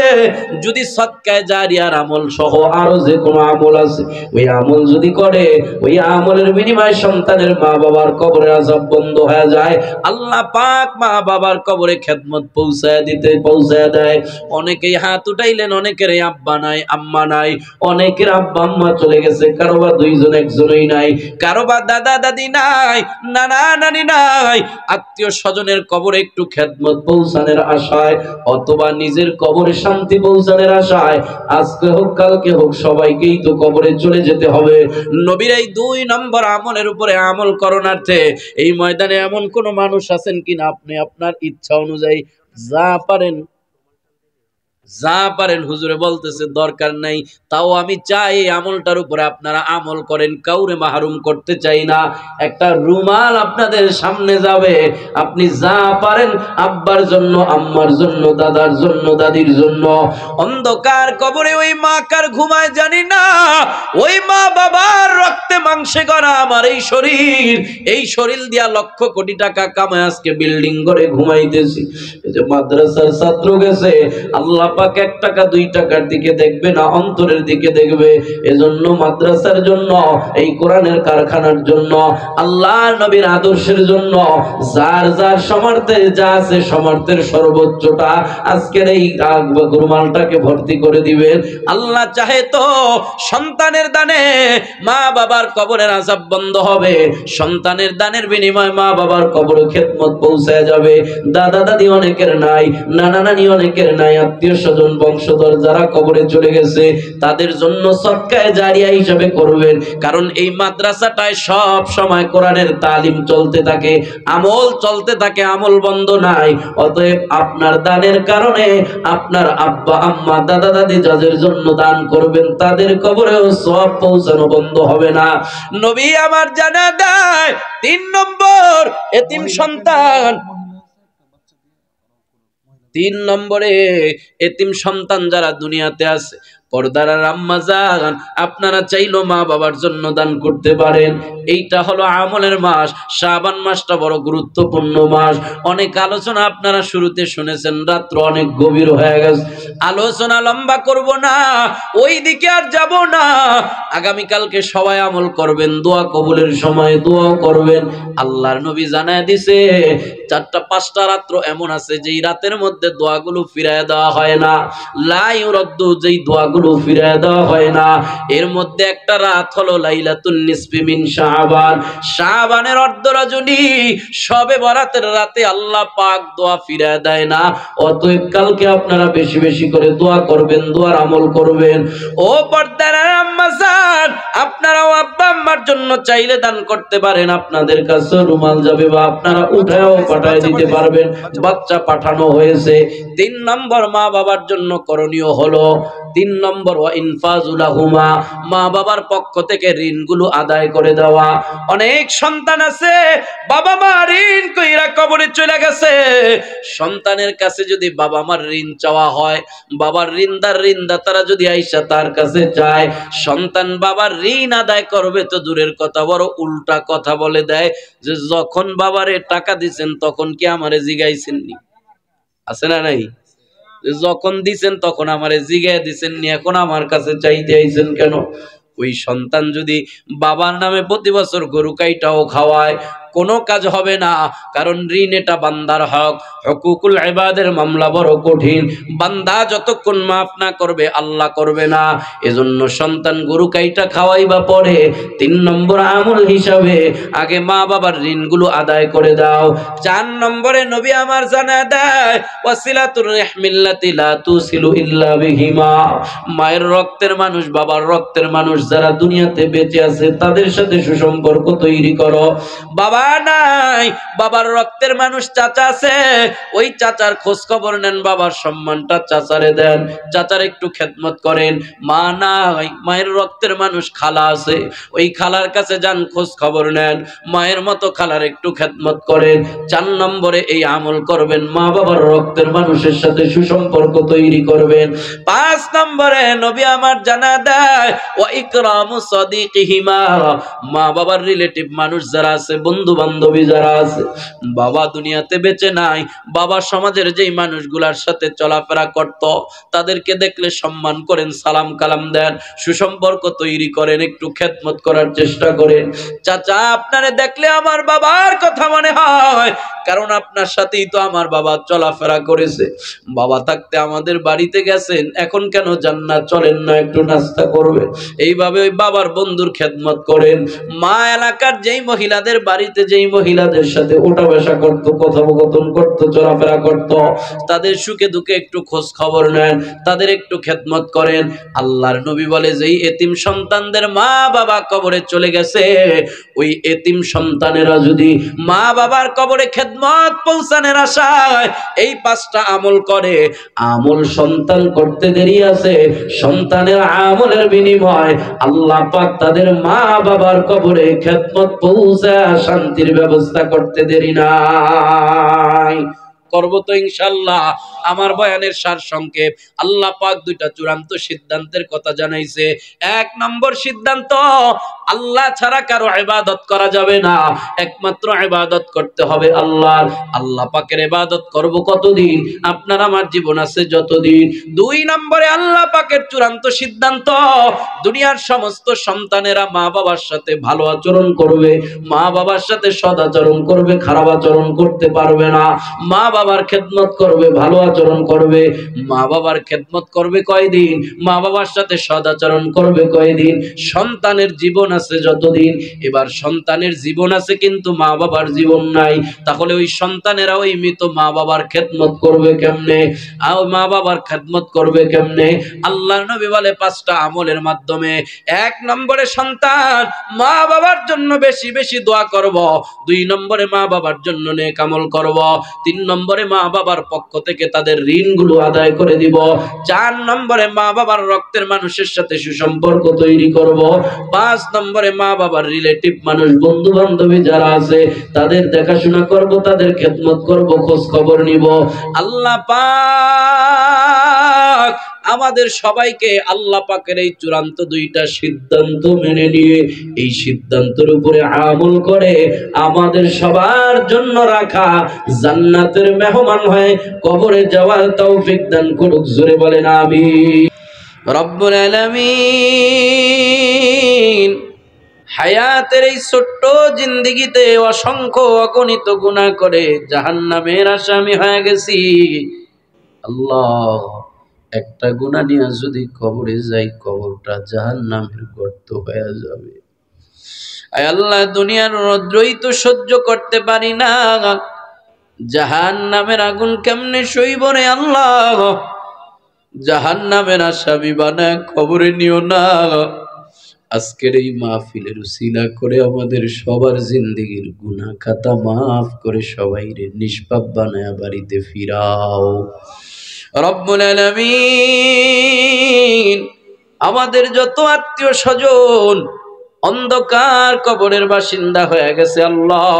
A: যদি সদকায়ে জারিয়ার আমল সহ আরো যে কোনো আমল আছে ওই আমল যদি করে, ওই আমলের বিনিময়ে সন্তানের মা বাবার কবরের আযাব বন্ধ হয়ে যায়। আল্লাহ পাক মা বাবার কবরে খেদমত পৌঁছায় দেয়। অনেকেই হাত উঠাইলেন, অনেকের আব্বা নাই আম্মা নাই, অনেকের আব্বা আম্মা চলে গেছে, কারো বা 2 জন 1 জনই নাই, কারো বা দাদা দাদি নাই, নানা নানি নাই। আত্মীয় স্বজনের কবরে একটু খেদমত পৌঁছানোর আশায় অথবা নিজের কবরে শান্তি পৌঁছানোর আশায় আজকে হোক কালকে হোক সবাইকেই তো কবরে চলে যেতে হবে। নবীর এই 2 নম্বর আমলের উপরে আমল করণার্থে এই ময়দানে এমন কোন মানুষ আছেন কিনা আপনি আপনার ইচ্ছা অনুযায়ী যা পারেন হুজুরে বলতেছে দরকার নাই, তাও আমি চাই এই আমলটার উপরে আপনারা আমল করেন, কাউরে মাহরুম করতে চাই না। একটা রুমাল আপনাদের সামনে যাবে, আপনি যা পারেন আব্বার জন্য, আম্মার জন্য, দাদার জন্য, দাদির জন্য। অন্ধকার কবরে ওই মা কার ঘুমায় জানি না, ওই মা বাবার রক্তে মাংসে গড়া আমার এই শরীর দিয়া লক্ষ কোটি টাকা কামায় আজকে বিল্ডিং করে ঘুমাইতেছি। এই যে মাদ্রাসার ছাত্র গেছে, আল্লাহ পাক 1 টাকা 2 টাকার দিকে দেখবে না, অন্তরের দিকে দেখবে। এজন্য মাদ্রাসার জন্য, এই কোরআনের কারখানার জন্য, আল্লাহর নবীর আদর্শের জন্য যার যার সামর্থ্যে যা আছে সামর্থ্যের সর্বোচ্চটা আজকের এই রুমালটাকে ভর্তি করে দিবেন। আল্লাহ চাহে তো সন্তানের দানে মা বাবার কবরের আযাব বন্ধ হবে, সন্তানের দানের বিনিময়ে মা বাবার কবরে খেদমত পৌঁছায় যাবে। দাদা দাদি অনেকের নাই, নানা নানি অনেকের নাই, আত্মীয় স্বজন বংশধর যারা কবরে চলে গেছে তাদের জন্য সদকায়ে জারিয়া হিসেবে করবেন। কারণ এই মাদ্রাসাটায় সব সময় কোরআনের তালিম চলতে থাকে, আমল চলতে থাকে, আমল বন্ধ নাই। অতএব আপনার দানের কারণে আপনার আব্বা আম্মা দাদা দাদি যাদের জন্য দান করবেন তাদের কবরেও সওয়াব পৌঁছানো বন্ধ হবে না। নবী আমার জানা দেয় 3 নম্বর এতিম সন্তান, 3 নম্বরে এতিম সন্তান যারা দুনিয়াতে আছে, পর্দার আম্মা জান আপনারা চাইলো মা বাবার জন্য দান করতে পারেন। এইটা হলো আমলের মাস। শাবান মাসটা বড় গুরুত্বপূর্ণ মাস। অনেক আলোচনা আপনারা শুরুতে শুনেছেন, রাত্র অনেক গভীর হয়ে গেছে, আলোচনা লম্বা করব না, ওই দিকে আর যাব না। আগামীকালকে সবাই আমল করবেন, দোয়া কবুলের সময় দোয়াও করবেন। আল্লাহর নবী জানায় দিছে 4টা 5টা রাত্র এমন আছে যেই রাতের মধ্যে দোয়াগুলো ফিরায় দেওয়া হয় না, লা ইউরাদ্দু, যেই দোয়াগুলো ফিরায় দেওয়া হয় না। এর মধ্যে একটা রাত হলো লাইলাতুন নিসফি মিন শাবান, শাবানের অর্ধ রজনী, শবে বরাতের রাতে আল্লাহ পাক দোয়া ফিরায় দেয় না। অতএব কালকে আপনারা বেশি বেশি করে দোয়া করবেন, দোয়ার আমল করবেন। ও পর্দার আম্মা জান, আপনারাও আব্বা আম্মার জন্য চাইলে দান করতে পারেন, আপনাদের কাছে রুমাল যাবে বা আপনারা উঠায়ও পাঠায় দিতে পারবেন, বাচ্চা পাঠানো হয়েছে। 3 নম্বর মা বাবার জন্য করণীয় হলো 3 নম্বর ওয়া ইনফাজুলাহুমা, মা বাবার পক্ষ থেকে ঋণগুলো আদায় করে দেওয়া। অনেক সন্তান আছে বাবা মা ঋণ কইরা কবরে চলে গেছে, সন্তানের কাছে যদি বাবা মার ঋণ চাওয়া হয়, বাবার ঋণদাতারা যদি আইসা তার কাছে যায়, সন্তান বাবার ঋণ আদায় করবে তো দূরের কথা, বড় উল্টা কথা বলে দেয় যে যখন বাবারে টাকা দিছেন তখন কি আমারে জিগাইছেননি? আছে না নাই? যখন দিছেন তখন আমারে জিগায় দিছেন নি, এখন আমার কাছে চাইতে আইছেন কেন? ওই সন্তান যদি বাবার নামে প্রতি বছর গরু কাইটাও খাওয়ায়, কোনো কাজ হবে না। কারণ ঋণ এটা বান্দার হক, হুকুকুল ইবাদের মামলা বড় কঠিন। বান্দা যতক্ষণ মাফ না করবে আল্লাহ করবে না। এজন্য সন্তান গরু কাইটা খাওয়াইবা পরে 3 নম্বর আমল হিসাবে আগে মা বাবার ঋণগুলো আদায় করে দাও। 4 নম্বরে নবী আমার জানা দেয় ওয়াসিলাতুর রাহমিল্লাতি লা তুসিলু ইল্লা বিহিমা, মায়ের রক্তের মানুষ, বাবার রক্তের মানুষ যারা দুনিয়াতে বেঁচে আছে তাদের সাথে সুসম্পর্ক তৈরি করো। বাবা নাই, বাবার রক্তের মানুষ চাচা আছে, ওই চাচার খোঁজ খবর নেন, বাবার সম্মানটা চাচারে দেন, চাচার একটু খেদমত করেন। মা নাই, মায়ের রক্তের মানুষ খালা আছে, ওই খালার কাছে যান, খোঁজ খবর নেন, মায়ের মতো খালার একটু খেদমত করেন। 4 নম্বরে এই আমল করবেন, মা বাবার রক্তের মানুষের সাথে সুসম্পর্ক তৈরি করবেন। 5 নম্বরে নবী আমার জানা দেয় ওয়া ইকরামু সাদিকিহিমা, মা বাবার রিলেটিভ মানুষ যারা আছে, বন্ধু বান্ধবী যারা আছে, বাবা দুনিয়াতে বেঁচে নাই, বাবা সমাজের যেই মানুষগুলার সাথে চলাফেরা করত তাদেরকে দেখলে সম্মান করেন, সালাম কালাম দেন, সুসম্পর্ক তৈরি করেন, একটু খেদমত করার চেষ্টা করেন। চাচা আপনারে দেখলে আমার বাবার কথা মনে হয়, কারণ আপনার সাথেই তো আমার বাবা চলাফেরা করেছে, বাবা থাকতে আমাদের বাড়িতে গেছেন, এখন কেন জান্নাত চলেন না, একটু নাস্তা করবেন। এইভাবে ওই বাবার বন্ধুর খেদমত করেন। মা এলাকার যেই মহিলাদের বাড়িতে যেই মহিলাদের সাথে ওঠা বসা করতো, কথোপকথন করতো, চলাফেরা করতো, তাদের সুখে দুঃখে একটু খোঁজ খবর নেন, তাদের একটু খেদমত করেন। আল্লাহর নবী বলে যেই এতিম সন্তানদের মা বাবা কবরে চলে গেছে, ওই এতিম সন্তানেরা যদি মা বাবার কবরে খেদমত পৌঁছানোর আশায় এই 5টা আমল করে, আমল সন্তান করতে দেরি আছে, সন্তানের আমলের বিনিময় আল্লাহ পাক তাদের মা বাবার কবরে খেদমত পৌঁছা শান্তির ব্যবস্থা করতে দেরি নাই। করব তো ইনশাআল্লাহ। আমার বয়ানের সার সংক্ষেপ, আল্লাহ পাক 2টা চূড়ান্ত সিদ্ধান্তের কথা জানাইছে। 1 নম্বর সিদ্ধান্ত, আল্লাহ ছাড়া কারো ইবাদত করা যাবে না, একমাত্র ইবাদত করতে হবে আল্লাহর। আল্লাহ পাকের ইবাদত করব কতদিন? আপনার আমার জীবন আছে যতদিন। 2 নম্বরে আল্লাহ পাকের চূড়ান্ত সিদ্ধান্ত, দুনিয়ার সমস্ত সন্তানেরা মা বাবার সাথে ভালো আচরণ করবে, মা বাবার সাথে সদ আচরণ করবে, খারাপ আচরণ করতে পারবে না। মা বাবার খেদমত করবে, ভালো আচরণ করবে। মা বাবার খেদমত করবে কয়দিন? মা বাবার সাথে সদাচরণ করবে কয়দিন? সন্তানের জীবন আছে যতদিন। এবার সন্তানের জীবন আছে কিন্তু মা বাবার জীবন নাই, তাহলে ওই সন্তানেরা ওই মৃত মা বাবার খেদমত করবে কেমনে? আর মা বাবার খেদমত করবে কেমনে? আল্লাহর নবী বলে 5টা আমলের মাধ্যমে। 1 নম্বরে সন্তান মা বাবার জন্য বেশি বেশি দোয়া করব, 2 নম্বরে মা বাবার জন্য নেক আমল করব, 3 নম্বরে মা বাবার পক্ষ থেকে তাদের ঋণগুলো আদায় করে দিব, 4 নম্বরে মা বাবার রক্তের মানুষের সাথে সুসম্পর্ক তৈরি করব, 5 নম্বরে মা বাবার রিলেটিভ মানুষ, বন্ধু বান্ধবী যারা আছে তাদের দেখাশোনা করব, তাদের খেদমত করব, খোঁজ খবর নিব। আল্লাহ পাক আমাদের সবাইকে আল্লাহ পাকের এই চূড়ান্ত 2টা সিদ্ধান্ত মেনে নিয়ে এই সিদ্ধান্তের উপরে আমল করে আমাদের সবার জন্য রাখা জান্নাতের মেহমান হয়ে কবরে যাওয়ার তৌফিক দান করুক। জোরে বলেন আমিন। রব্বুল আলামিন হায়াতের এই ছোট্ট জিন্দেগিতে অসংখ্য অগণিত গুনাহ করে জাহান্নামের আসামি হয়ে গেছি। আল্লাহ, একটা গুনাহ নিয়ে যদি কবরে যাই, কবরটা জাহান্নামের গর্ত হয়ে যাবে। আয় আল্লাহ, দুনিয়ার রৌদ্রই তো সহ্য করতে পারি না, জাহান্নামের আগুন কেমনে সইব রে আল্লাহ? জাহান্নামের আসামি বানায় কবরে নিও না। আজকের এই মাহফিলের উসিলা করে আমাদের সবার জিন্দেগির গুনাহ খাতা মাফ করে সবাইরে নিষ্পাপ বানায়া বাড়িতে ফিরাও রব্বুল আলামিন। আমাদের যত আত্মীয় স্বজন অন্ধকার কবরের বাসিন্দা হয়ে গেছে আল্লাহ,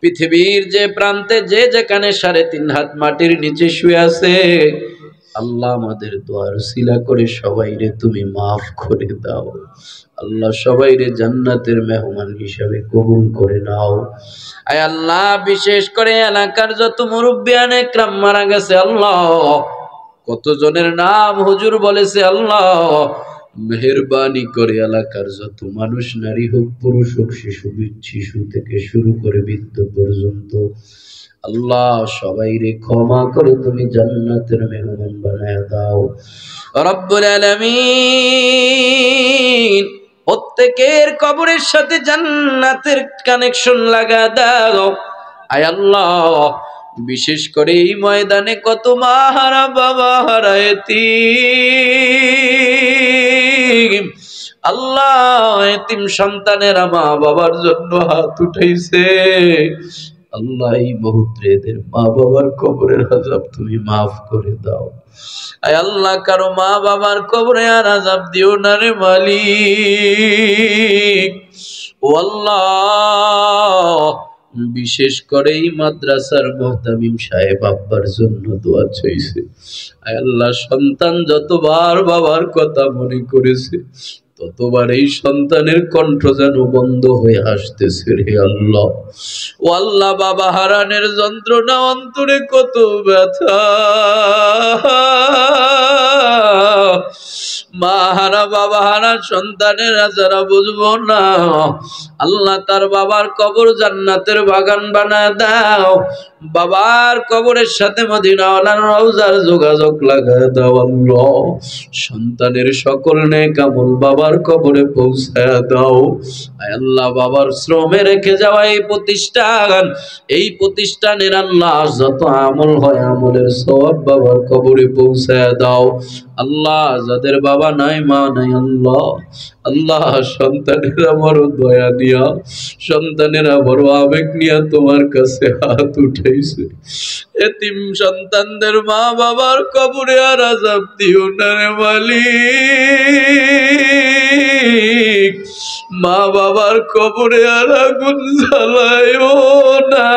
A: পৃথিবীর যে প্রান্তে যে যেখানে 3.5 হাত মাটির নিচে শুয়ে আছে আল্লাহ, আমাদের দোয়ার উসিলা করে সবাইরে তুমি মাফ করে দাও আল্লাহ, সবাইরে জান্নাতের মেহমান হিসাবে কবুল করে নাও। আয় আল্লাহ, বিশেষ করে এলাকার যত মুরব্বিয়ান একরাম মারা গেছে আল্লাহ, কতজনের নাম হুজুর বলেছে আল্লাহ, মেহেরবানি করে এলাকার যত মানুষ, নারী হোক পুরুষ হোক, শিশু থেকে শুরু করে বৃদ্ধ পর্যন্ত আল্লাহ, সবাইরে ক্ষমা করে তুমি জান্নাতের মেহমান বানায় দাও রব্বুল আলামিন। প্রত্যেকের কবরের সাথে জান্নাতের কানেকশন লাগা দাও আয় আল্লাহ। বিশেষ করে এই ময়দানে কত মা হারা বাবা হারা এতিম আল্লাহ, এতিম সন্তানেরা মা বাবার জন্য হাত উঠাইছে আল্লাহ, এই মুহূর্তে এদের মা বাবার কবরের আযাব তুমি মাফ করে দাও আয় আল্লাহ। কারো মা বাবার কবরে আর আযাব দিও না রে মালিক ও আল্লাহ। বিশেষ করে এই মাদ্রাসার মুহতামিম সাহেব আব্বার জন্য দোয়া চাইছে আয় আল্লাহ, সন্তান যতবার বাবার কথা মনে করেছে ততবার এই সন্তানের কণ্ঠ যেন বন্ধ হয়ে আসতেছে রে আল্লাহ। ও আল্লাহ, বাবা হারানোর যন্ত্রণা অন্তরে কত ব্যথা, মা হারা বাবা হারা সন্তানেরা যারা বুঝবো না, আল্লাহ তার বাবার কবর জান্নাতের বাগান বানায় দাও, বাবার কবরের সাথে মদিনাওয়ালার রওজার যোগাযোগ লাগায় দাও আল্লাহ। সন্তানের সকল নেক আমল বাবার কবরে পৌঁছায় দাও। আয় আল্লাহ, বাবার শ্রমে রেখে যাওয়া এই প্রতিষ্ঠানের আল্লাহ যত আমল হয় আমলের সওয়াব বাবার কবরে পৌঁছায় দাও আল্লাহ। যাদের বাবা নাই মা নাই আল্লাহ, আল্লাহ সন্তানেরা বড় দয়া নিয়া, সন্তানেরা বড় আবেগ নিয়া তোমার কাছে হাত উঠাইছে। এতিম সন্তানদের মা বাবার কবরে আর আযাব দিও না রে মালিক, মা বাবার কবরে আর আগুন জ্বালায়ও না।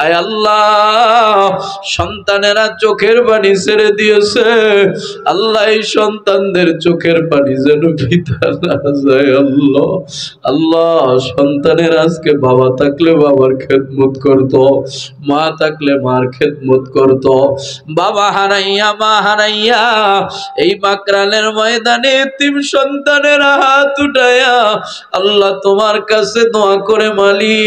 A: আয় আল্লাহ, সন্তানেরা চোখের পানি ছেড়ে দিয়েছে আল্লাহ, এই সন্তানদের চোখের পানি যেন পিতা না যায় আল্লাহ। আল্লাহ, সন্তানের আজকে বাবা থাকলে বাবার খেদমত করত, মা থাকলে মার খেদমত করত, বাবা হারাইয়া মা হারাইয়া এই মাকরানের ময়দানে এতিম সন্তানের হাত উঠায়া আল্লাহ তোমার কাছে দোয়া করে মালিক,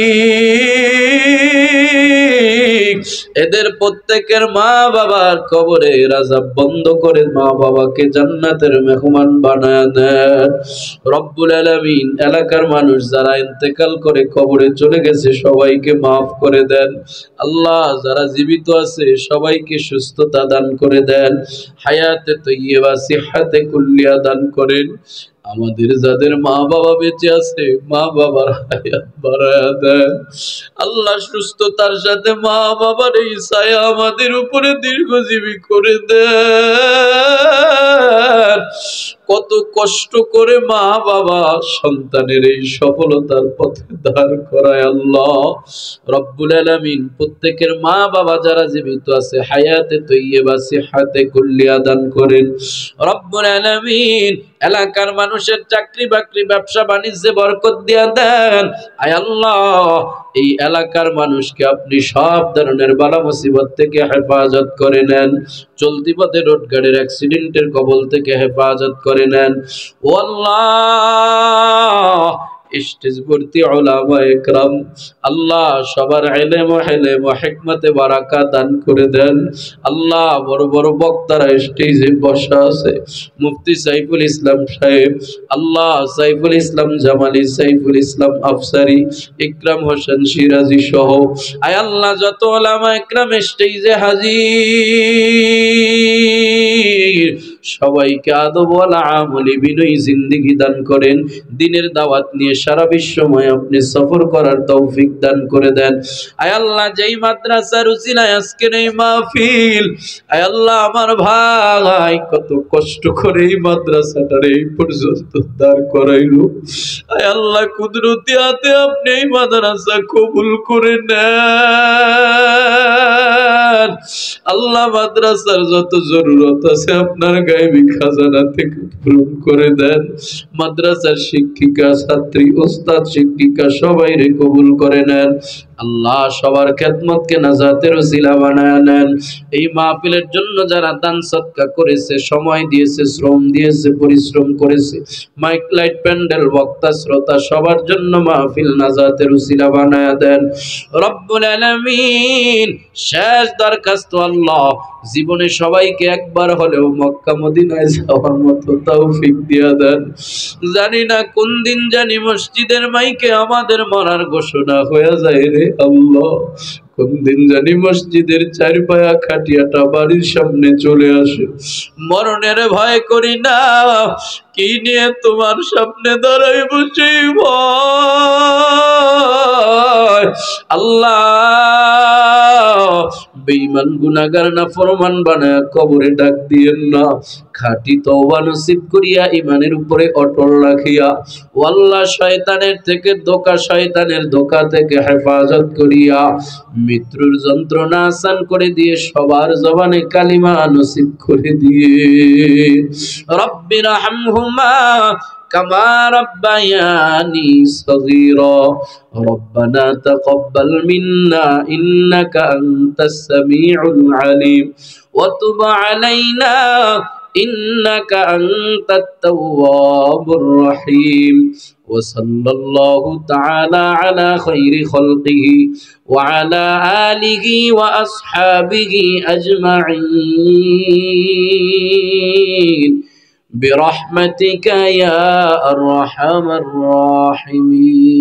A: এদের প্রত্যেকের মা বাবার কবরে আযাব বন্ধ করে মা বাবাকে জান্নাতের মেহমান বানায় দেন রব্বুল আলামিন। এলাকার মানুষ যারা ইন্তেকাল করে কবরে চলে গেছে সবাইকে মাফ করে দেন আল্লাহ, যারা জীবিত আছে সবাইকে সুস্থতা দান করে দেন, হায়াতে তৈয়বা সিহাতে কুল্লিয়া দান করেন। আমাদের যাদের মা বাবা বেঁচে আছে মা বাবার হায়াত বাড়ায়া দেন আল্লাহ, সুস্থতার সাথে মা বাবার এই ছায়া আমাদের উপরে দীর্ঘজীবী করে দেন। কত কষ্ট করে মা বাবা সন্তানের এই সফলতার পথে দাঁড় করায় আল্লাহ রব্বুল আলামিন। প্রত্যেকের মা বাবা যারা জীবিত আছে হায়াতে তৈয়বা সিহাতে কুল্লিয়া দান করেন রব্বুল আলামিন। এলাকার মানুষের চাকরি বাকরি ব্যবসা বাণিজ্যে বরকত দিয়া দেন। আয় আল্লাহ, এই এলাকার মানুষকে আপনি সব ধরনের বালা মুসিবত থেকে হেফাজত করে নেন, চলতি পথে রোড গাড়ির অ্যাক্সিডেন্টের কবল থেকে হেফাজত করে নেন ও আল্লাহ। স্টেজ ভর্তি উলামা ইকরাম আল্লাহ সবার ইলম ও হিলম ও হিকমতে বারাকা দান করে দেন আল্লাহ। বড় বড় বক্তারা স্টেজে বসা আছে, মুফতি সাইফুল ইসলাম সাহেব আল্লাহ, সাইফুল ইসলাম জামালি, সাইফুল ইসলাম আফসারি, ইকরাম হোসেন সিরাজি সহ আয় আল্লাহ যত উলামা ইকরাম স্টেজে হাজির সবাইকে আদব ওয়ালা আমলি বিনয়ী জিন্দেগি দান করেন। দিনের দাওয়াত নিয়ে সারা বিশ্বময় আপনি সফর করার তৌফিক দান করে দেন। আয় আল্লাহ, যেই মাদ্রাসার উসিলায় আজকের এই মাহফিল, আয় আল্লাহ আমার ভাই কত কষ্ট করে এই মাদ্রাসাটার এই পর্যন্ত দাঁড় করাইলো, আয় আল্লাহ কুদরতি হাতে আপনি এই মাদ্রাসা কবুল করে নেন আল্লাহ। মাদ্রাসার যত জরুরত আছে আপনার গায়েবী খাজানা থেকে পূরণ করে দেন। মাদ্রাসার শিক্ষিকা ছাত্রী ওস্তাদ শিক্ষিকা সবাইরে কবুল করে নেন আল্লাহ। সবার খেদমতকে নাজাতের ওসিলা বানায় নেন। এই মাহফিলের জন্য যারা দান সদকা করেছে, সময় দিয়েছে, শ্রম দিয়েছে, পরিশ্রম করেছে, মাইক লাইট প্যান্ডেল বক্তা শ্রোতা সবার জন্য মাহফিল নাজাতের ওসিলা বানায় দেন রব্বুল আলামিন। শেষ দরখাস্ত আল্লাহ, জীবনে সবাইকে একবার হলেও মক্কা মদিনায় যাওয়ার মতো তৌফিক দিয়া দেন। জানি না কোন দিন জানি মসজিদের মাইকে আমাদের মরার ঘোষণা হয়ে যায় রে আল্লাহ, কোন দিন জানি মসজিদের চার পায়া খাটিয়াটা বাড়ির সামনে চলে আসে। মরণের ভয় করি না, কি নিয়ে তোমার সামনে দাঁড়াইব সেই ভয় আল্লাহ। বেঈমান গুনাহগার নাফরমান বানায়া কবরে ডাক দিয়েন না, খাঁটি তওবা নসিব করিয়া ঈমানের উপরে অটল রাখিয়া ও আল্লাহ শয়তানের থেকে শয়তানের ধোঁকা থেকে হেফাজত করিয়া মৃত্যুর যন্ত্রণা আসান করে দিয়ে সবার জবানে কালিমা নসিব করে দিয়ে। রব্বির হামহুমা কামা রাব্বায়ানি সগীরা রব্বানা তাকাব্বাল মিন্না ইন্নাকা আনতাস সামিউল আলিম ওয়া তুব আলাইনা ইন্নাকা আনতাত তাওয়াবুর রহিম। وصلى الله تعالى على خير خلقه وعلى آله وأصحابه أجمعين برحمتك يا أرحم الراحمين.